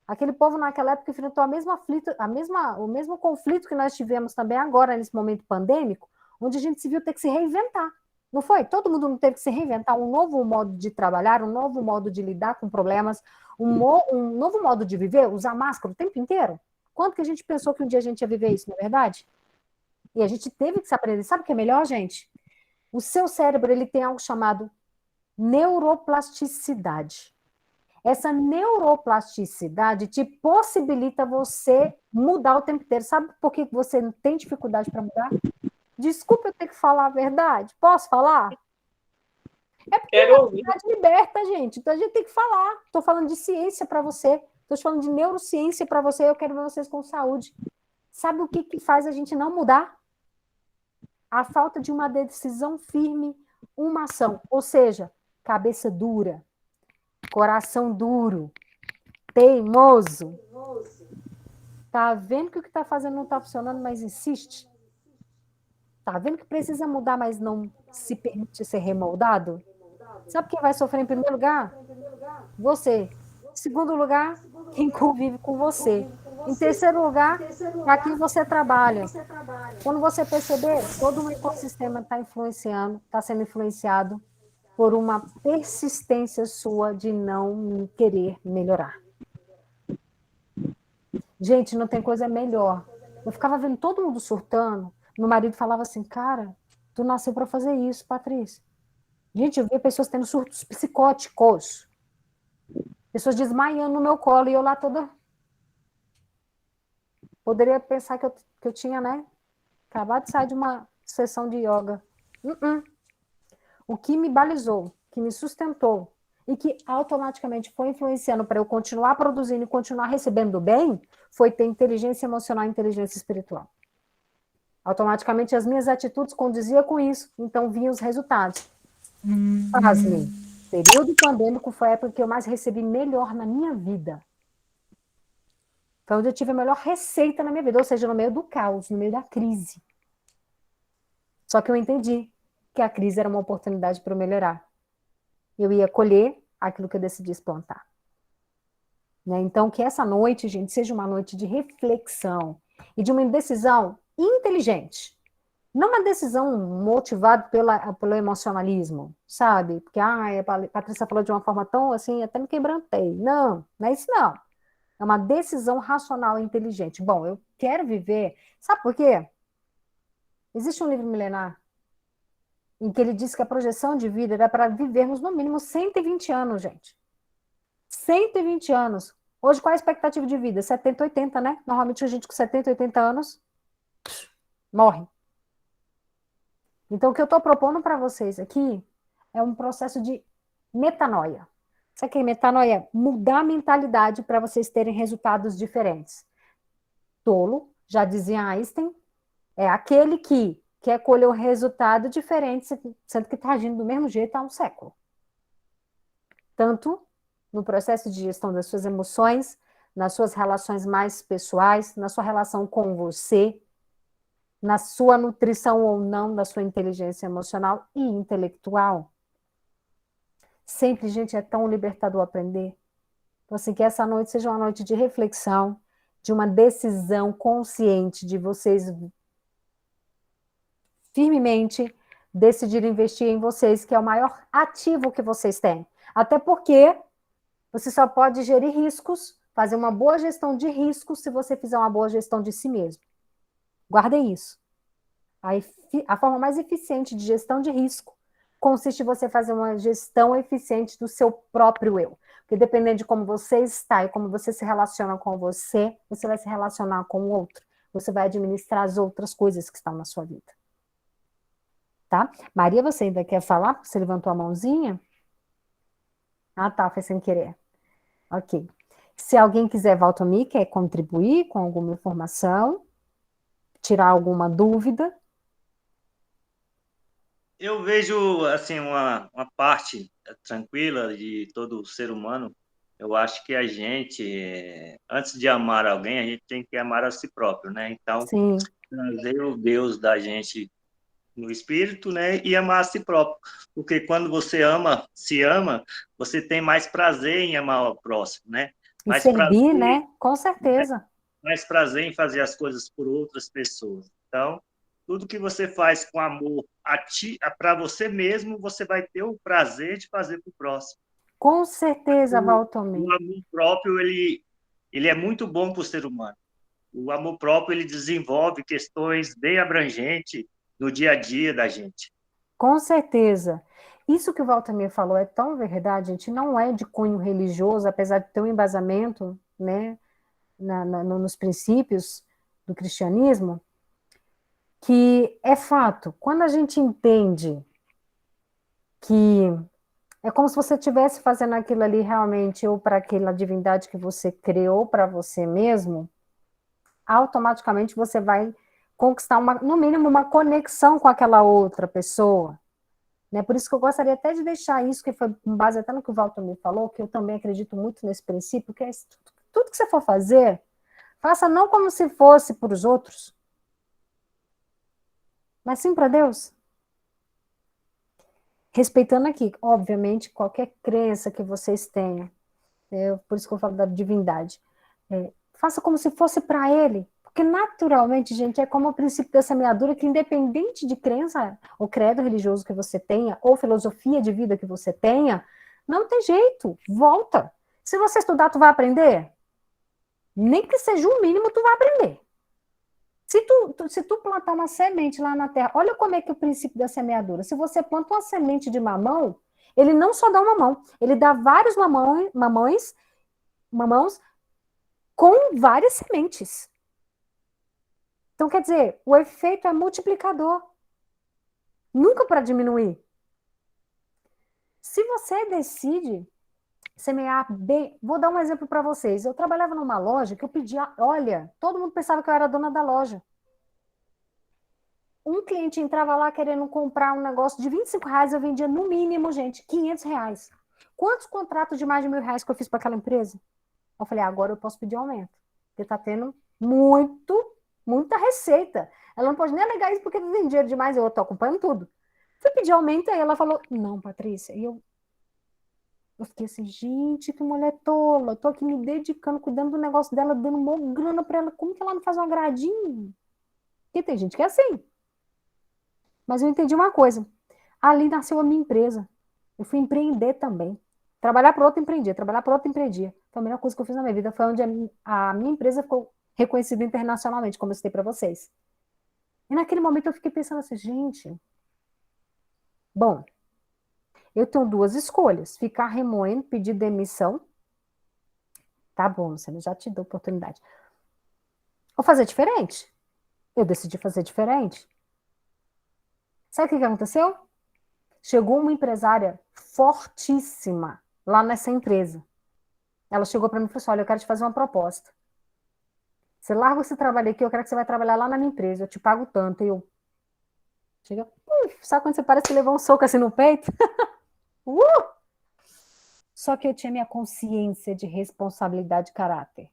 aquele povo naquela época enfrentou o mesmo conflito que nós tivemos também agora, nesse momento pandêmico, onde a gente se viu ter que se reinventar. Não foi? Todo mundo não teve que se reinventar um novo modo de trabalhar, um novo modo de lidar com problemas, um novo modo de viver, usar máscara o tempo inteiro. Quanto que a gente pensou que um dia a gente ia viver isso, não é verdade? E a gente teve que se aprender. Sabe o que é melhor, gente? O seu cérebro ele tem algo chamado neuroplasticidade. Essa neuroplasticidade te possibilita você mudar o tempo inteiro. Sabe por que você não tem dificuldade para mudar? Desculpa eu ter que falar a verdade. Posso falar? É porque a verdade liberta, gente. Então a gente tem que falar. Estou falando de ciência para você. Estou falando de neurociência para você. Eu quero ver vocês com saúde. Sabe o que faz a gente não mudar? A falta de uma decisão firme, uma ação. Ou seja, cabeça dura, coração duro, teimoso. Tá vendo que o que está fazendo não está funcionando, mas insiste? Tá vendo que precisa mudar, mas não se permite ser remoldado? Sabe quem vai sofrer em primeiro lugar? Você. Em segundo lugar, quem convive com você. Em terceiro lugar, para quem você trabalha. Quando você perceber, todo o ecossistema está sendo influenciado por uma persistência sua de não querer melhorar. Gente, não tem coisa melhor. Eu ficava vendo todo mundo surtando. Meu marido falava assim, cara, tu nasceu para fazer isso, Patrícia. Gente, eu via pessoas tendo surtos psicóticos. Pessoas desmaiando no meu colo e eu lá toda... Poderia pensar que eu tinha, né, acabado de sair de uma sessão de yoga. O que me balizou, que me sustentou e que automaticamente foi influenciando para eu continuar produzindo e continuar recebendo bem, foi ter inteligência emocional e inteligência espiritual. Automaticamente as minhas atitudes condiziam com isso, então vinham os resultados. Pasmem, período pandêmico foi a época que eu mais recebi melhor na minha vida. Foi onde eu tive a melhor receita na minha vida, ou seja, no meio do caos, no meio da crise. Só que eu entendi que a crise era uma oportunidade para eu melhorar. Eu ia colher aquilo que eu decidi plantar. Né? Então, que essa noite, gente, seja uma noite de reflexão e de uma decisão inteligente. Não uma decisão motivada pelo emocionalismo, sabe? Porque a Patrícia falou de uma forma tão assim, até me quebrantei. Não, não é isso não. É uma decisão racional e inteligente. Bom, eu quero viver... Sabe por quê? Existe um livro milenar em que ele diz que a projeção de vida era para vivermos no mínimo 120 anos, gente. 120 anos. Hoje, qual é a expectativa de vida? 70, 80, né? Normalmente a gente com 70, 80 anos morre. Então, o que eu estou propondo para vocês aqui é um processo de metanoia. Sabe o que é metanoia? Mudar a mentalidade para vocês terem resultados diferentes. Tolo, já dizia Einstein, é aquele que quer colher um resultado diferente, sendo que está agindo do mesmo jeito há um século. Tanto no processo de gestão das suas emoções, nas suas relações mais pessoais, na sua relação com você, na sua nutrição ou não da sua inteligência emocional e intelectual. Sempre, gente, é tão libertador aprender. Então, assim, que essa noite seja uma noite de reflexão, de uma decisão consciente de vocês firmemente decidir investir em vocês, que é o maior ativo que vocês têm. Até porque você só pode gerir riscos, fazer uma boa gestão de riscos se você fizer uma boa gestão de si mesmo. Guardem isso. A forma mais eficiente de gestão de risco consiste em você fazer uma gestão eficiente do seu próprio eu. Porque dependendo de como você está e como você se relaciona com você, você vai se relacionar com o outro. Você vai administrar as outras coisas que estão na sua vida. Tá? Maria, você ainda quer falar? Você levantou a mãozinha? Ah, tá, foi sem querer. Ok. Se alguém quiser, Valtomir, quer contribuir com alguma informação, tirar alguma dúvida? Eu vejo, assim, uma parte tranquila de todo ser humano. Eu acho que a gente, antes de amar alguém, a gente tem que amar a si próprio, né? Então, Sim. trazer o Deus da gente no espírito, né? E amar a si próprio. Porque quando você se ama, você tem mais prazer em amar o próximo, né? E servir, né? Com certeza. Mais prazer em fazer as coisas por outras pessoas. Então, tudo que você faz com amor para você mesmo, você vai ter o prazer de fazer para o próximo. Com certeza, Valtomir. O amor próprio, ele é muito bom para o ser humano. O amor próprio, ele desenvolve questões bem abrangentes no dia a dia da gente. Com certeza. Isso que o Valtomir falou é tão verdade, gente, não é de cunho religioso, apesar de ter um embasamento, né, nos princípios do cristianismo, que é fato. Quando a gente entende que é como se você estivesse fazendo aquilo ali realmente ou para aquela divindade que você criou para você mesmo, automaticamente você vai conquistar, no mínimo, uma conexão com aquela outra pessoa. Né? Por isso que eu gostaria até de deixar isso, que foi com base até no que o Valtomir falou, que eu também acredito muito nesse princípio, que é tudo que você for fazer, faça não como se fosse para os outros, mas sim para Deus. Respeitando aqui, obviamente, qualquer crença que vocês tenham, por isso que eu falo da divindade, faça como se fosse para Ele, porque naturalmente, gente, é como o princípio da semeadura, que independente de crença ou credo religioso que você tenha, ou filosofia de vida que você tenha, não tem jeito, volta. Se você estudar, tu vai aprender? Nem que seja o mínimo, tu vai aprender. Se tu plantar uma semente lá na terra, olha como é que é o princípio da semeadura. Se você planta uma semente de mamão, ele não só dá um mamão, ele dá vários mamãos com várias sementes. Então, quer dizer, o efeito é multiplicador, nunca para diminuir. Se você decide semear bem, vou dar um exemplo para vocês. Eu trabalhava numa loja que eu pedia, olha, todo mundo pensava que eu era dona da loja. Um cliente entrava lá querendo comprar um negócio de R$ 25, eu vendia no mínimo, gente, R$ 500. Quantos contratos de mais de R$ 1.000 que eu fiz para aquela empresa? Eu falei, agora eu posso pedir aumento, porque está tendo muita receita. Ela não pode nem alegar isso porque não tem dinheiro demais, eu estou acompanhando tudo. Fui pedir aumento, aí ela falou, não, Patrícia. E eu fiquei assim, gente, que mulher tola, eu tô aqui me dedicando, cuidando do negócio dela, dando uma grana para ela, como que ela não faz um agradinho? Porque tem gente que é assim. Mas eu entendi uma coisa, ali nasceu a minha empresa, eu fui empreender também. Trabalhar para outro empreendia, trabalhar para outro empreendia. Foi a melhor coisa que eu fiz na minha vida, foi onde a minha empresa ficou reconhecida internacionalmente, como eu citei para vocês. E naquele momento eu fiquei pensando assim, gente, bom, eu tenho duas escolhas, ficar remoendo, pedir demissão, tá bom, Luciana, já te dou oportunidade. Ou fazer diferente. Eu decidi fazer diferente. Sabe o que aconteceu? Chegou uma empresária fortíssima lá nessa empresa. Ela chegou para mim e falou assim, olha, eu quero te fazer uma proposta. Você larga esse trabalho aqui, eu quero que você vai trabalhar lá na minha empresa, eu te pago tanto. E eu... Chega, sabe quando você parece que levou um soco assim no peito? Só que eu tinha minha consciência de responsabilidade e caráter.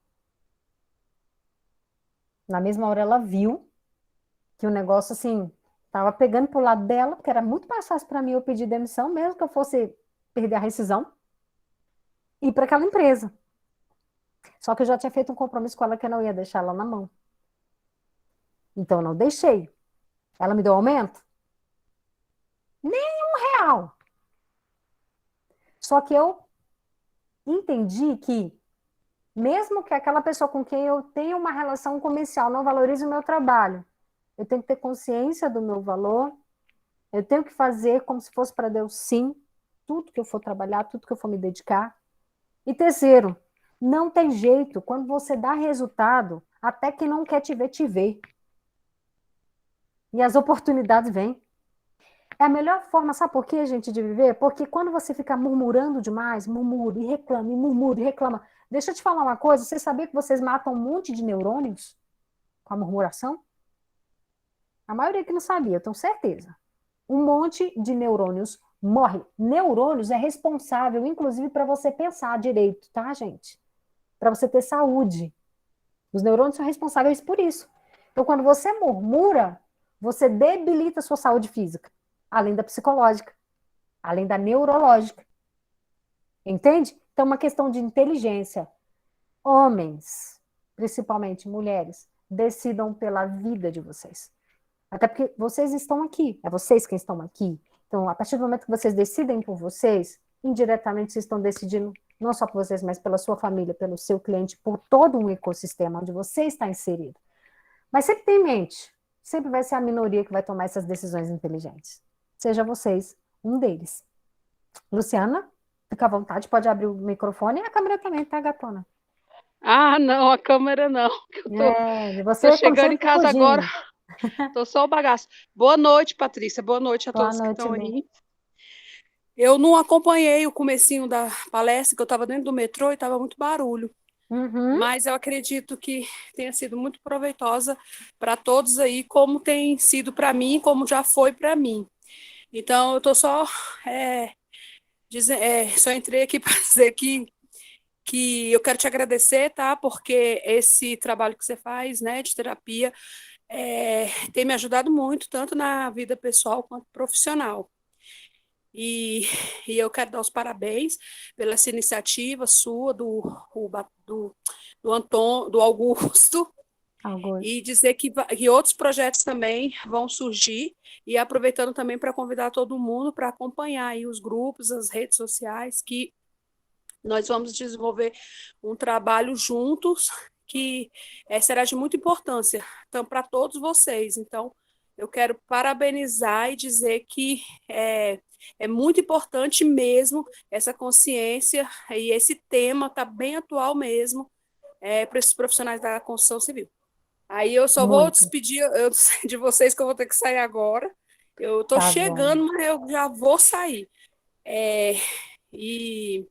Na mesma hora ela viu que o negócio assim estava pegando pro lado dela, porque era muito mais fácil para mim eu pedir demissão, mesmo que eu fosse perder a rescisão, e ir para aquela empresa. Só que eu já tinha feito um compromisso com ela que eu não ia deixar ela na mão. Então eu não deixei. Ela me deu aumento? Nem R$ 1. Só que eu entendi que, mesmo que aquela pessoa com quem eu tenho uma relação comercial não valorize o meu trabalho, eu tenho que ter consciência do meu valor, eu tenho que fazer como se fosse para Deus, sim, tudo que eu for trabalhar, tudo que eu for me dedicar. E terceiro, não tem jeito, quando você dá resultado, até quem não quer te ver, te vê. E as oportunidades vêm. É a melhor forma, sabe por quê, gente, de viver? Porque quando você fica murmurando demais, murmura e reclama, e murmura e reclama. Deixa eu te falar uma coisa, você sabia que vocês matam um monte de neurônios com a murmuração? A maioria que não sabia, eu tenho certeza. Um monte de neurônios morre. Neurônios é responsável, inclusive, para você pensar direito, tá, gente? Para você ter saúde. Os neurônios são responsáveis por isso. Então, quando você murmura, você debilita a sua saúde física, além da psicológica, além da neurológica. Entende? Então, uma questão de inteligência. Homens, principalmente mulheres, decidam pela vida de vocês. Até porque vocês estão aqui, é vocês que estão aqui. Então, a partir do momento que vocês decidem por vocês, indiretamente vocês estão decidindo não só por vocês, mas pela sua família, pelo seu cliente, por todo um ecossistema onde você está inserido. Mas sempre tem em mente, sempre vai ser a minoria que vai tomar essas decisões inteligentes. Seja vocês um deles. Luciana, fica à vontade, pode abrir o microfone e a câmera também, tá, gatona? Ah, não, a câmera não. Você tô chegando em casa fugindo. agora, tô só o bagaço. Boa noite, Patrícia, boa noite a Boa todos noite, que estão Lu. aí. Eu não acompanhei o comecinho da palestra, que eu estava dentro do metrô e estava muito barulho. Mas eu acredito que tenha sido muito proveitosa para todos aí, como tem sido para mim, como já foi para mim. Então, eu estou só só entrei aqui para dizer que eu quero te agradecer, tá? Porque esse trabalho que você faz, né, de terapia, tem me ajudado muito, tanto na vida pessoal quanto profissional. E eu quero dar os parabéns pela essa iniciativa sua, do Augusto, e dizer que outros projetos também vão surgir, e aproveitando também para convidar todo mundo para acompanhar aí os grupos, as redes sociais, que nós vamos desenvolver um trabalho juntos que será de muita importância, então, para todos vocês. Então, eu quero parabenizar e dizer que é muito importante mesmo essa consciência, e esse tema está bem atual mesmo para esses profissionais da construção civil. Aí eu só vou despedir de vocês, que eu vou ter que sair agora. Eu estou chegando, mas eu já vou sair. E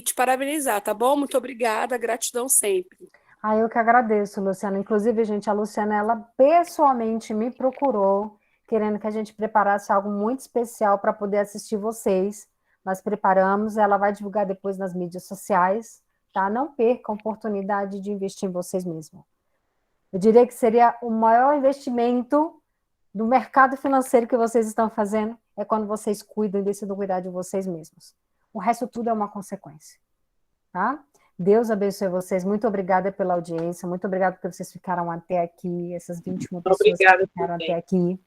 te parabenizar, tá bom? Muito obrigada, gratidão sempre. Eu que agradeço, Luciana. Inclusive, gente, a Luciana, ela pessoalmente me procurou, querendo que a gente preparasse algo muito especial para poder assistir vocês. Nós preparamos, ela vai divulgar depois nas mídias sociais, tá? Não perca a oportunidade de investir em vocês mesmos. Eu diria que seria o maior investimento do mercado financeiro que vocês estão fazendo, é quando vocês cuidam e decidem cuidar de vocês mesmos. O resto tudo é uma consequência, tá? Deus abençoe vocês. Muito obrigada pela audiência. Muito obrigada porque vocês ficaram até aqui, essas 21 pessoas que ficaram até aqui,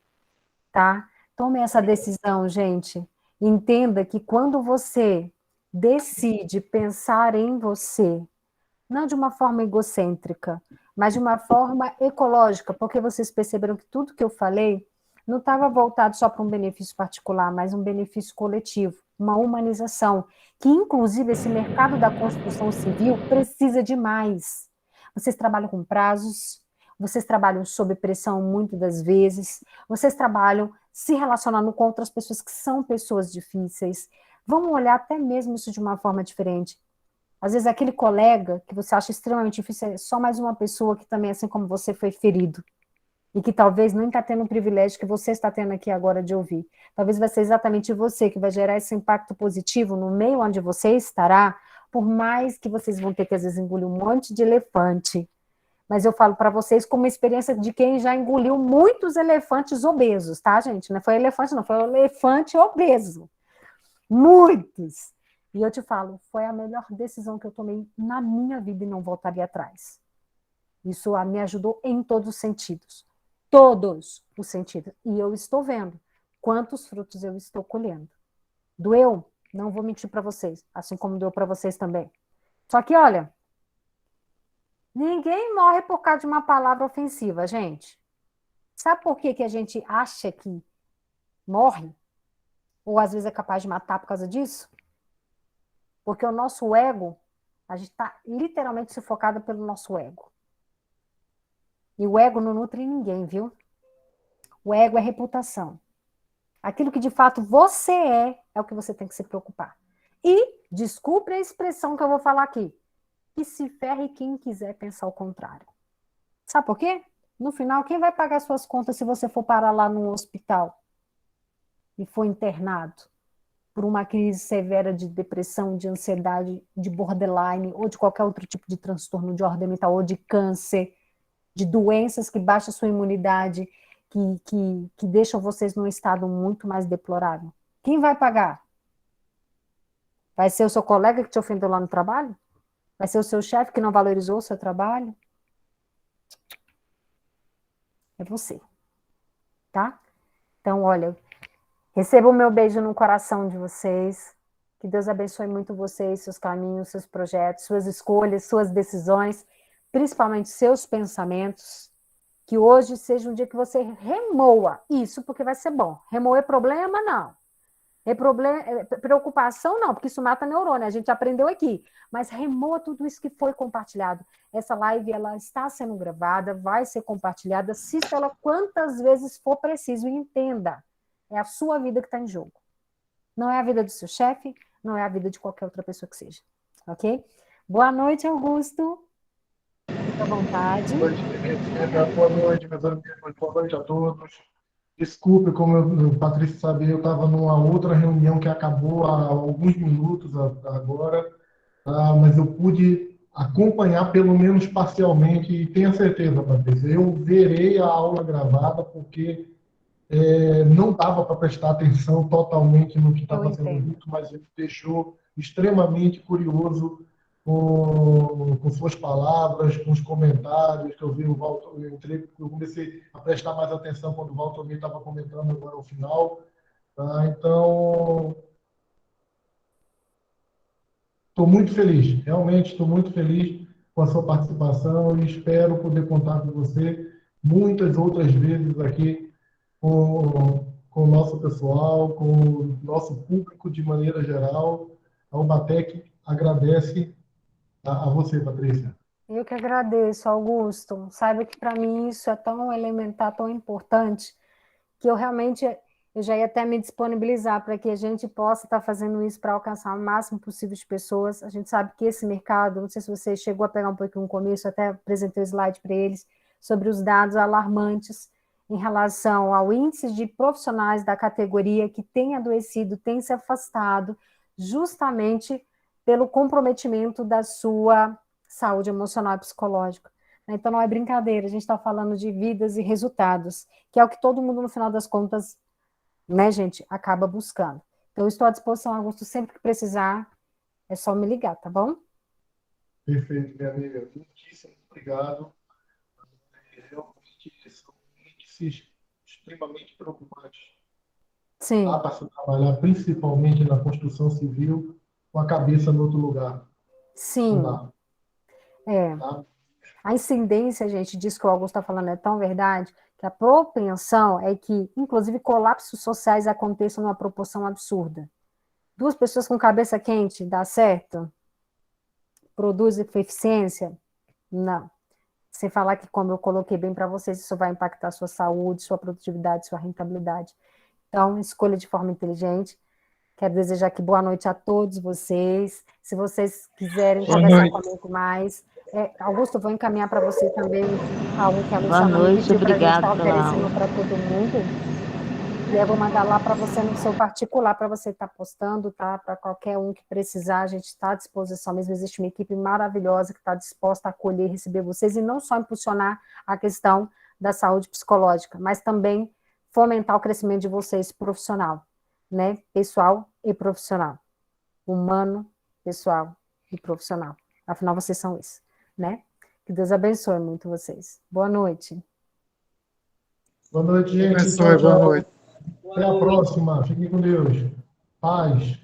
tá? Tomem essa decisão, gente. Entenda que quando você decide pensar em você, não de uma forma egocêntrica, mas de uma forma ecológica, porque vocês perceberam que tudo que eu falei não estava voltado só para um benefício particular, mas um benefício coletivo, uma humanização, que inclusive esse mercado da construção civil precisa de mais. Vocês trabalham com prazos, vocês trabalham sob pressão muitas das vezes, vocês trabalham se relacionando com outras pessoas que são pessoas difíceis. Vamos olhar até mesmo isso de uma forma diferente. Às vezes aquele colega que você acha extremamente difícil é só mais uma pessoa que também, assim como você, foi ferido. E que talvez não está tendo o privilégio que você está tendo aqui agora de ouvir. Talvez vai ser exatamente você que vai gerar esse impacto positivo no meio onde você estará, por mais que vocês vão ter que, às vezes, engolir um monte de elefante. Mas eu falo para vocês como experiência de quem já engoliu muitos elefantes obesos, tá, gente? Não foi elefante, não, foi um elefante obeso. Muitos. E eu te falo, foi a melhor decisão que eu tomei na minha vida e não voltaria atrás. Isso me ajudou em todos os sentidos. Todos os sentidos. E eu estou vendo quantos frutos eu estou colhendo. Doeu? Não vou mentir para vocês, assim como doeu para vocês também. Só que, olha, ninguém morre por causa de uma palavra ofensiva, gente. Sabe por que a gente acha que morre? Ou às vezes é capaz de matar por causa disso? Porque o nosso ego, a gente está literalmente sufocado pelo nosso ego. E o ego não nutre ninguém, viu? O ego é reputação. Aquilo que de fato você é o que você tem que se preocupar. E, desculpe a expressão que eu vou falar aqui, que se ferre quem quiser pensar o contrário. Sabe por quê? No final, quem vai pagar suas contas se você for parar lá no hospital e for internado por uma crise severa de depressão, de ansiedade, de borderline ou de qualquer outro tipo de transtorno de ordem mental ou de câncer, de doenças que baixam sua imunidade, que deixam vocês num estado muito mais deplorável? Quem vai pagar? Vai ser o seu colega que te ofendeu lá no trabalho? Vai ser o seu chefe que não valorizou o seu trabalho? É você, tá? Então, olha, receba o meu beijo no coração de vocês. Que Deus abençoe muito vocês, seus caminhos, seus projetos, suas escolhas, suas decisões, principalmente seus pensamentos. Que hoje seja um dia que você remoa isso, porque vai ser bom. Remoer problema, não. Preocupação, não, porque isso mata neurônio, a gente aprendeu aqui. Mas remoa tudo isso que foi compartilhado. Essa live, ela está sendo gravada, vai ser compartilhada, assista ela quantas vezes for preciso e entenda. É a sua vida que está em jogo. Não é a vida do seu chefe, não é a vida de qualquer outra pessoa que seja. Ok? Boa noite, Augusto. Fique à vontade. Boa noite, meus amigos. Boa noite a todos. Desculpe, como o Patrícia sabia, eu estava numa outra reunião que acabou há alguns minutos agora, mas eu pude acompanhar pelo menos parcialmente e tenha certeza, Patrícia, eu verei a aula gravada porque não dava para prestar atenção totalmente no que estava sendo dito, mas ele deixou extremamente curioso com suas palavras, com os comentários que eu vi o Walter, eu comecei a prestar mais atenção quando o Walter estava comentando agora ao final. Tá? Então, estou muito feliz, realmente estou muito feliz com a sua participação e espero poder contar com você muitas outras vezes aqui com o nosso pessoal, com o nosso público de maneira geral. A Ubatec agradece a você, Patrícia. Eu que agradeço, Augusto. Saiba que para mim isso é tão elementar, tão importante, que eu já ia até me disponibilizar para que a gente possa estar fazendo isso para alcançar o máximo possível de pessoas. A gente sabe que esse mercado, não sei se você chegou a pegar um pouquinho no começo, eu até apresentei o slide para eles, sobre os dados alarmantes em relação ao índice de profissionais da categoria que têm adoecido, têm se afastado, justamente pelo comprometimento da sua saúde emocional e psicológica. Então, não é brincadeira, a gente está falando de vidas e resultados, que é o que todo mundo, no final das contas, né, gente, acaba buscando. Então, eu estou à disposição, Augusto, sempre que precisar, é só me ligar, tá bom? Perfeito, minha amiga. Muitíssimo obrigado. Realmente são índices extremamente preocupantes. Sim. Dá para se trabalhar, principalmente na construção civil, com a cabeça no outro lugar. Sim. Não dá. Tá? A incidência, gente, disso que o Augusto está falando é tão verdade, que a propensão é que, inclusive, colapsos sociais aconteçam numa proporção absurda. 2 pessoas com cabeça quente, dá certo? Produz eficiência? Não. Sem falar que, como eu coloquei bem para vocês, isso vai impactar sua saúde, sua produtividade, sua rentabilidade. Então, escolha de forma inteligente. Quero desejar aqui boa noite a todos vocês. Se vocês quiserem conversar comigo mais, Augusto, eu vou encaminhar para você também algo que a Luciana me pediu para a gente estar oferecendo para todo mundo. E eu vou mandar lá para você no seu particular, para você estar postando, tá? Para qualquer um que precisar, a gente está à disposição mesmo. Existe uma equipe maravilhosa que está disposta a acolher e receber vocês, e não só impulsionar a questão da saúde psicológica, mas também fomentar o crescimento de vocês profissional, né? Pessoal e profissional. Humano, pessoal e profissional. Afinal, vocês são isso, né? Que Deus abençoe muito vocês. Boa noite. Boa noite, gente. Tchau, tchau. Até a próxima. Fiquem com Deus. Paz.